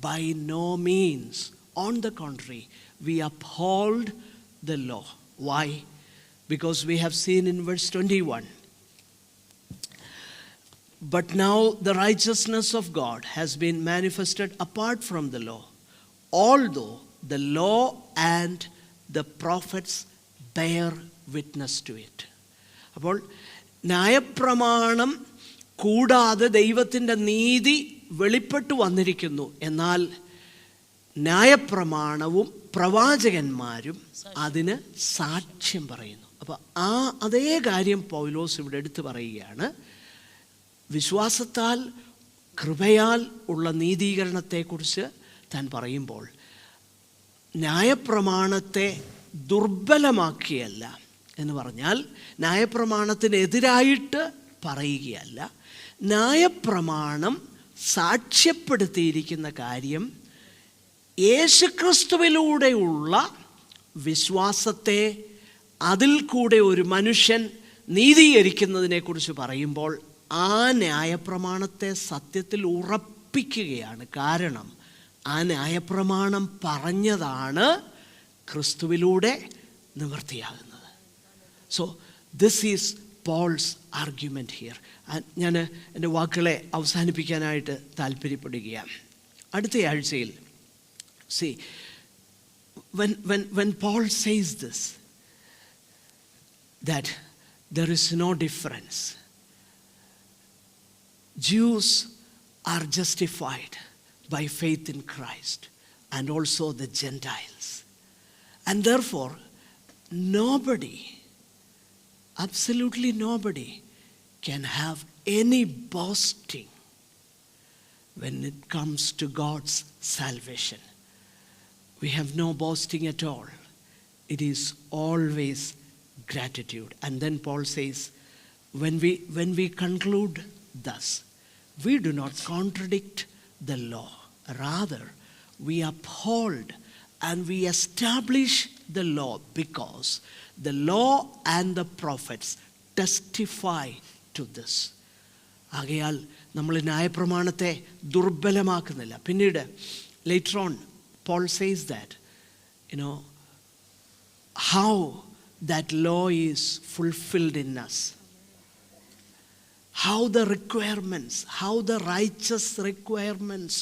By no means. On the contrary, we uphold the law. Why? because we have seen in verse 21, but now the righteousness of God has been manifested apart from the law, although the law and the prophets bear witness to it. അപ്പോൾ ന്യായപ്രമാണം കൂടാതെ ദൈവത്തിൻ്റെ നീതി വെളിപ്പെട്ടു വന്നിരിക്കുന്നു. എന്നാൽ ന്യായപ്രമാണവും പ്രവാചകന്മാരും അതിന് സാക്ഷ്യം പറയുന്നു. അപ്പോൾ അതേ കാര്യം പൗലോസ് ഇവിടെ എടുത്തു പറയുകയാണ്. വിശ്വാസത്താൽ കൃപയാൽ ഉള്ള നീതീകരണത്തെക്കുറിച്ച് താൻ പറയുമ്പോൾ ന്യായപ്രമാണത്തെ ദുർബലമാക്കിയല്ല എന്ന് പറഞ്ഞാൽ ന്യായപ്രമാണത്തിനെതിരായിട്ട് പറയുകയല്ല. ന്യായപ്രമാണം സാക്ഷ്യപ്പെടുത്തിയിരിക്കുന്ന കാര്യം യേശുക്രിസ്തുവിലൂടെയുള്ള വിശ്വാസത്തെ അതിൽ കൂടെ ഒരു മനുഷ്യൻ നീതീകരിക്കുന്നതിനെക്കുറിച്ച് പറയുമ്പോൾ ആ ന്യായപ്രമാണത്തെ സത്യത്തിൽ ഉറപ്പിക്കുകയാണ്. കാരണം ആ ന്യായപ്രമാണം പറഞ്ഞതാണ് ക്രിസ്തുവിലൂടെ നിവൃത്തിയാകുന്നത്. So this is Paul's argument here. ഞാൻ എൻ്റെ വാക്കുകളെ അവസാനിപ്പിക്കാനായിട്ട് താല്പര്യപ്പെടുകയാണ്. അടുത്ത ആഴ്ചയിൽ see when Paul says this, that there is no difference, Jews are justified by faith in Christ and also the Gentiles, and therefore nobody, absolutely nobody, can have any boasting when it comes to God's salvation. We have no boasting at all. It is always gratitude. And then Paul says, when we conclude thus, we do not contradict the law. Rather, we uphold and we establish the law, because the law and the prophets testify to this. ആകയാൽ നമ്മൾ ന്യായപ്രമാണത്തെ ദുർബലമാക്കുന്നില്ല. പിന്നീട് later on Paul says that, how that law is fulfilled in us. How the requirements, how the righteous requirements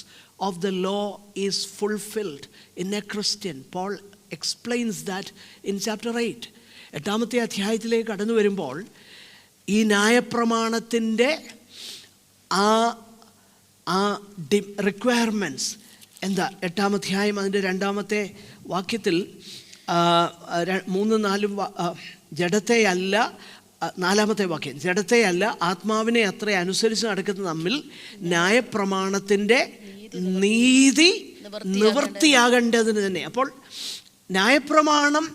of the law is fulfilled in a Christian. Paul explains that in chapter 8. 8-ാമത്തെ അധ്യായത്തിലേക്ക് കടന്നു വരുമ്പോൾ ഈ ന്യായപ്രമാണത്തിൻ്റെ requirements എന്താ? 8-ാം അധ്യായം അതിൻ്റെ 2-ാമത്തെ വാക്യത്തിൽ 3-4 ജഡത്തെയല്ല, 4-ാമത്തെ വാക്യം, ജഡത്തെയല്ല ആത്മാവിനെ അത്ര അനുസരിച്ച് നടക്കുന്ന നമ്മിൽ ന്യായപ്രമാണത്തിൻ്റെ നീതി നിവൃത്തിയാകേണ്ടതിന് തന്നെ. അപ്പോൾ ന്യായപ്രമാണം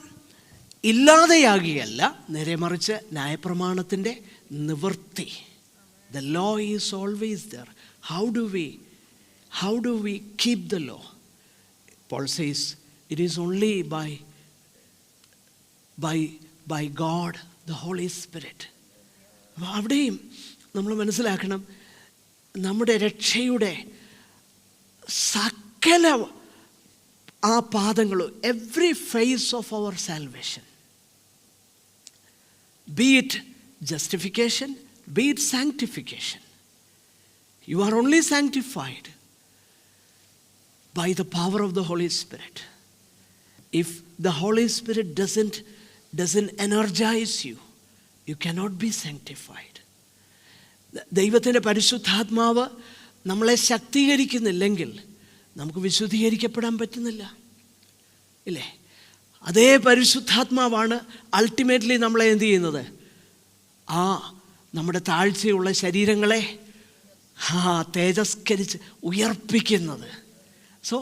ഇല്ലാതെയാകുകയല്ല, നേരെ മറിച്ച് ന്യായപ്രമാണത്തിൻ്റെ നിവൃത്തി. The law is always there. How do we keep the law? Paul says it is only by God, the Holy Spirit. അവിടെയും നമ്മൾ മനസ്സിലാക്കണം, നമ്മുടെ രക്ഷയുടെ സകല ആ പാദങ്ങളും, every phase of our salvation, be it justification, be it sanctification, you are only sanctified by the power of the Holy Spirit. If the Holy Spirit doesn't energize you, you cannot be sanctified. ദൈവത്തിൻ്റെ പരിശുദ്ധാത്മാവ് നമ്മളെ ശക്തീകരിക്കുന്നില്ലെങ്കിൽ നമുക്ക് വിശുദ്ധീകരിക്കപ്പെടാൻ പറ്റുന്നില്ല, ഇല്ലേ? അതേ പരിശുദ്ധാത്മാവാണ് ultimately നമ്മളെ എന്ത് ചെയ്യുന്നത്? നമ്മുടെ താഴ്ചയുള്ള ശരീരങ്ങളെ തേജസ്കരിച്ച് ഉയർപ്പിക്കുന്നത്. So,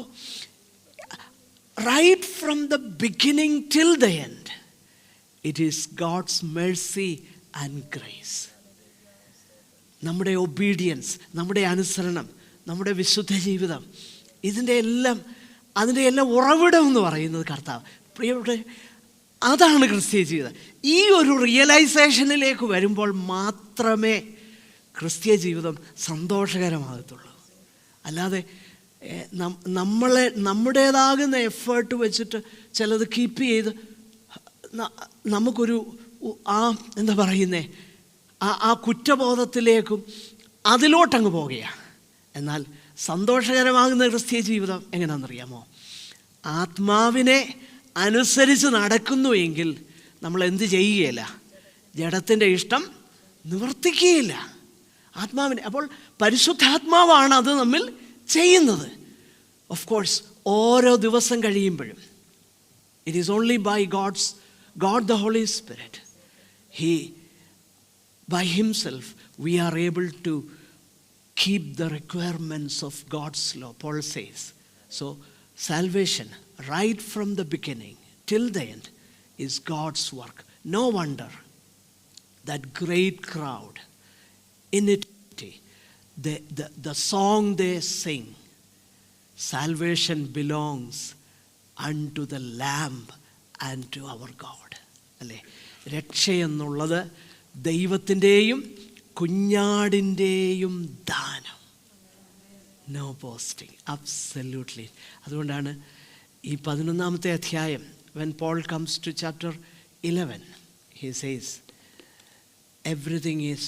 right from the beginning till the end, it is God's mercy and grace. നമ്മുടെ ഒബീഡിയൻസ്, നമ്മുടെ അനുസരണം, നമ്മുടെ വിശുദ്ധ ജീവിതം, അതിൻ്റെ എല്ലാം ഉറവിടം എന്ന് പറയുന്നത് കർത്താവ്. പ്രിയപ്പെട്ട, അതാണ് ക്രിസ്തീയ ജീവിതം. ഈ ഒരു റിയലൈസേഷനിലേക്ക് വരുമ്പോൾ മാത്രമേ ക്രിസ്തീയ ജീവിതം സന്തോഷകരമാകത്തുള്ളൂ. അല്ലാതെ നമ്മുടേതാകുന്ന എഫേർട്ട് വെച്ചിട്ട് ചിലത് കീപ്പ് ചെയ്ത് നമുക്കൊരു എന്താ പറയുന്നേ, ആ കുറ്റബോധത്തിലേക്കും അതിലോട്ടങ്ങ് പോകുകയാണ്. എന്നാൽ സന്തോഷകരമാകുന്ന ക്രിസ്തീയ ജീവിതം എങ്ങനെയാണെന്നറിയാമോ? ആത്മാവിനെ അനുസരിച്ച് നടക്കുന്നു എങ്കിൽ നമ്മൾ എന്ത് ചെയ്യുകയില്ല, ജഡത്തിൻ്റെ ഇഷ്ടം നിവർത്തിക്കുകയില്ല. ആത്മാവിനെ, അപ്പോൾ പരിശുദ്ധാത്മാവാണ് അത് നമ്മിൽ ചെയ്യുന്നത്. ഓഫ് കോഴ്സ് ഓരോ ദിവസം കഴിയുമ്പോഴും it is only by God the Holy Spirit. By himself we are able to keep the requirements of God's law, Paul says. So salvation right from the beginning till the end is God's work. No wonder that great crowd in eternity, the song they sing, salvation belongs unto the Lamb and to our God. അല്ലേ? രക്ഷയെന്നുള്ളത് ദൈവത്തിൻ്റെയും കുഞ്ഞാടിൻ്റെയും ദാനം. No boasting, absolutely. അതുകൊണ്ടാണ് ഈ 11-ാമത്തെ അധ്യായം, when Paul comes to chapter 11, he says everything is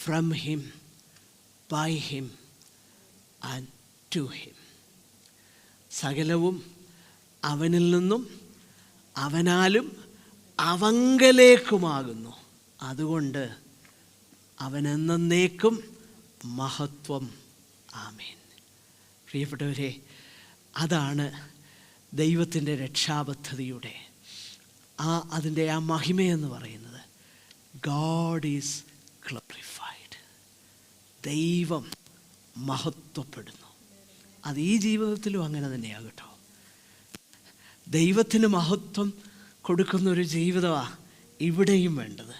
from him, by him and to him. സകലവും അവനിൽ നിന്നും അവനാലും അവങ്കലേക്കുമാകുന്നു. അതുകൊണ്ട് അവനെന്നേക്കും മഹത്വം. ആമേൻ. പ്രിയപ്പെട്ടവരെ, അതാണ് ദൈവത്തിൻ്റെ രക്ഷാപദ്ധതിയുടെ അതിൻ്റെ ആ മഹിമയെന്ന് പറയുന്നത്. God is glorified. ദൈവം മഹത്വപ്പെടുന്നു. അത് ഈ ജീവിതത്തിലും അങ്ങനെ തന്നെയാകട്ടോ. ദൈവത്തിന് മഹത്വം കൊടുക്കുന്ന ഒരു ജീവിതമാണ് ഇവിടെയും വേണ്ടത്.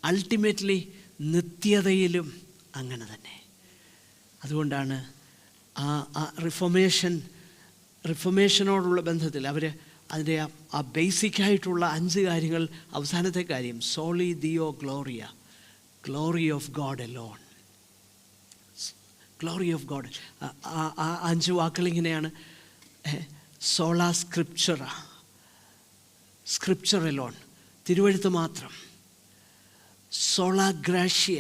അൾട്ടിമേറ്റ്ലി നിത്യതയിലും അങ്ങനെ തന്നെ. അതുകൊണ്ടാണ് ആ റിഫോർമേഷനോടുള്ള ബന്ധത്തിൽ അവർ അതിൻ്റെ ആ ബേസിക്കായിട്ടുള്ള 5 കാര്യങ്ങൾ, അവസാനത്തെ കാര്യം സോളി ദിയോ ഗ്ലോറിയ, glory of God alone, glory of God. ആ 5 വാക്കുകൾ ഇങ്ങനെയാണ്: സോളാ സ്ക്രിപ്ചറ, സ്ക്രിപ്ചർ എലോൺ, തിരുവെഴുത്ത് മാത്രം; സോളാ ഗ്രാഷ്യ,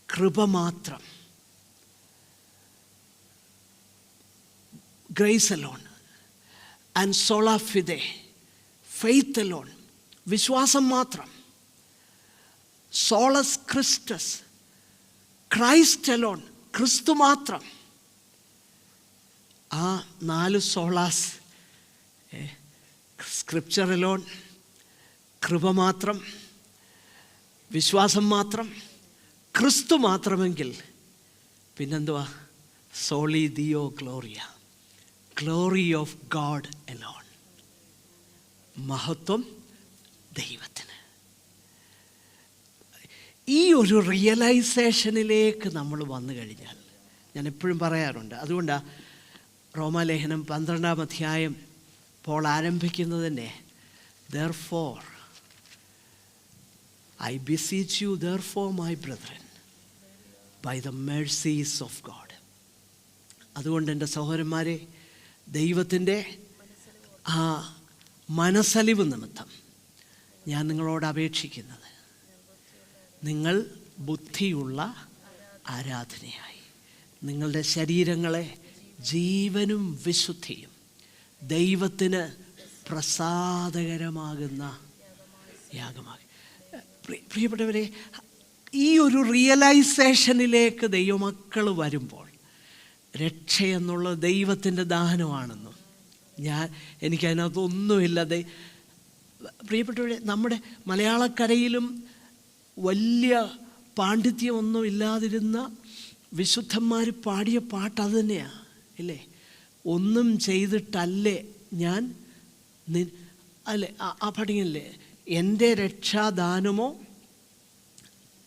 കൃപ മാത്രം; ഗ്രേസ് എലോൺ; ആൻഡ് സോളാ ഫിദെ, ഫെയ്ത്ത് എലോൺ, വിശ്വാസം മാത്രം; സോളസ് ക്രിസ്റ്റസ്, ക്രൈസ്റ്റ് എലോൺ, ക്രിസ്തു മാത്രം. ആ 4 സോളാസ്, സ്ക്രിപ്ചർ എലോൺ, കൃപ മാത്രം, വിശ്വാസം മാത്രം, ക്രിസ്തു മാത്രമെങ്കിൽ പിന്നെന്തുവാ? സോളി ദിയോ ഗ്ലോറിയ, ഗ്ലോറി ഓഫ് ഗോഡ് എലോൺ, മഹത്വം ദൈവത്തിന്. ഈ ഒരു റിയലൈസേഷനിലേക്ക് നമ്മൾ വന്നു കഴിഞ്ഞാൽ, ഞാൻ എപ്പോഴും പറയാറുണ്ട്, അതുകൊണ്ടാണ് റോമാലേഖനം 12-ാം അധ്യായം പോൾ ആരംഭിക്കുന്നത് തന്നെ therefore I beseech you therefore my brethren by the mercies of God. അതുകൊണ്ട് എൻ്റെ സഹോദരന്മാരെ, ദൈവത്തിൻ്റെ ആ മനസ്സലിവ് നിമിത്തം ഞാൻ നിങ്ങളോട് അപേക്ഷിക്കുന്നത്, നിങ്ങൾ ബുദ്ധിയുള്ള ആരാധനയായി നിങ്ങളുടെ ശരീരങ്ങളെ ജീവനും വിശുദ്ധിയും ദൈവത്തിന് പ്രസാദകരമാകുന്ന യാഗമാക്കി. പ്രിയപ്പെട്ടവരെ, ഈ ഒരു റിയലൈസേഷനിലേക്ക് ദൈവമക്കൾ വരുമ്പോൾ, രക്ഷയെന്നുള്ള ദൈവത്തിൻ്റെ ദാനമാണെന്നും എനിക്കതിനകത്തൊന്നുമില്ല. പ്രിയപ്പെട്ടവരെ, നമ്മുടെ മലയാളക്കരയിലും വലിയ പാണ്ഡിത്യമൊന്നും ഇല്ലാതിരുന്ന വിശുദ്ധന്മാർ പാടിയ പാട്ട് അത് തന്നെയാണ്, ഇല്ലേ? ഒന്നും ചെയ്തിട്ടല്ലേ ഞാൻ അല്ലേ? ആ പാട്ടിങ്ങല്ലേ, എൻ്റെ രക്ഷാദാനമോ,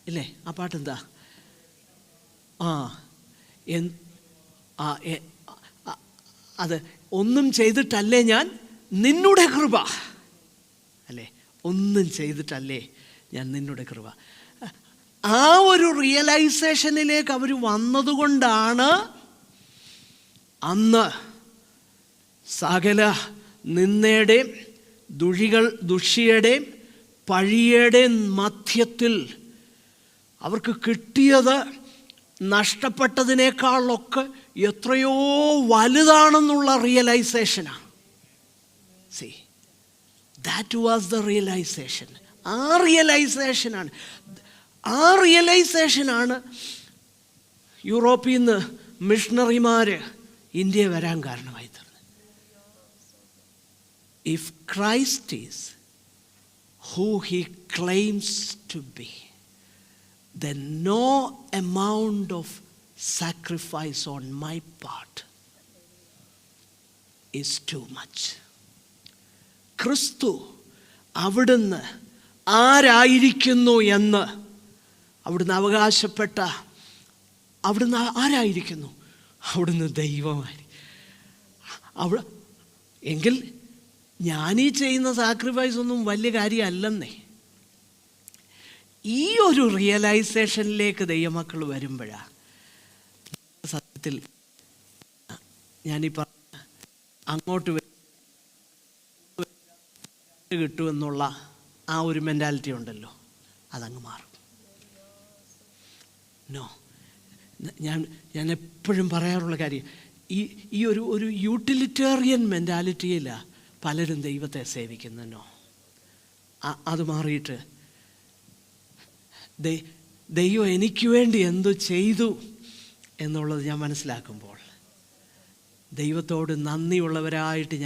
ഇല്ലേ? ആ പാട്ടെന്താ? അത് ഒന്നും ചെയ്തിട്ടല്ലേ ഞാൻ നിന്നുടെ കൃപ, അല്ലേ? ഒന്നും ചെയ്തിട്ടല്ലേ ഞാൻ നിന്നുടെ കൃപ. ആ ഒരു റിയലൈസേഷനിലേക്ക് അവർ വന്നതുകൊണ്ടാണ് അന്ന് സകല നിന്ദയുടെയും ദുഷിയുടെയും പഴിയുടെ മധ്യത്തിൽ അവർക്ക് കിട്ടിയത് നഷ്ടപ്പെട്ടതിനേക്കാളൊക്കെ എത്രയോ വലുതാണെന്നുള്ള റിയലൈസേഷനാണ്. See, that was the realisation. ആ റിയലൈസേഷനാണ് യൂറോപ്പിൽ നിന്ന് മിഷണറിമാർ ഇന്ത്യയിൽ വരാൻ കാരണമായി തീർന്നത്. If Christ is who he claims to be, then no amount of sacrifice on my part is too much. ക്രിസ്തു അവിടുന്ന് ആരായിരിക്കുന്നു എന്ന് അവിടുന്ന് അവകാശപ്പെട്ട, അവിടുന്ന് ആരായിരിക്കുന്നു? അവിടുന്ന് ദൈവമായി. എങ്കിൽ ഞാനീ ചെയ്യുന്ന സാക്രിഫൈസ് ഒന്നും വലിയ കാര്യമല്ലെന്നേ. ഈ ഒരു റിയലൈസേഷനിലേക്ക് ദൈവമക്കൾ വരുമ്പോഴാണ് സത്യത്തിൽ ഞാനീ പറഞ്ഞ അങ്ങോട്ട് കിട്ടുമെന്നുള്ള ആ ഒരു മെൻറ്റാലിറ്റി ഉണ്ടല്ലോ, അതങ്ങ് മാറും. നോ, ഞാൻ എപ്പോഴും പറയാറുള്ള കാര്യം, ഈ ഒരു യൂട്ടിലിറ്റേറിയൻ മെൻറ്റാലിറ്റിയിലാണ് പലരും ദൈവത്തെ സേവിക്കുന്നോ. അത് മാറിയിട്ട് ദൈവം എനിക്ക് വേണ്ടി എന്തു ചെയ്തു എന്നുള്ളത് ഞാൻ മനസ്സിലാക്കുമ്പോൾ, ദൈവത്തോട് നന്ദിയുള്ളവരായിട്ട്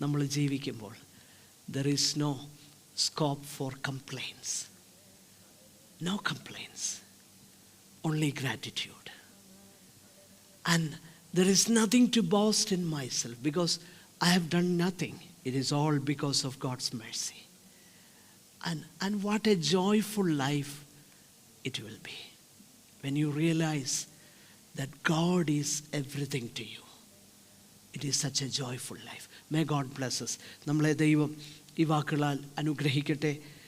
നമ്മൾ ജീവിക്കുമ്പോൾ, there is no scope for complaints. No complaints. Only gratitude. And there is nothing to boast in myself because I have done nothing. It is all because of God's mercy. And what a joyful life it will be when you realize that God is everything to you. It is such a joyful life. May God bless us. നമ്മളെ ദൈവം ഈ വാക്കുകളാൽ അനുഗ്രഹിക്കട്ടെ.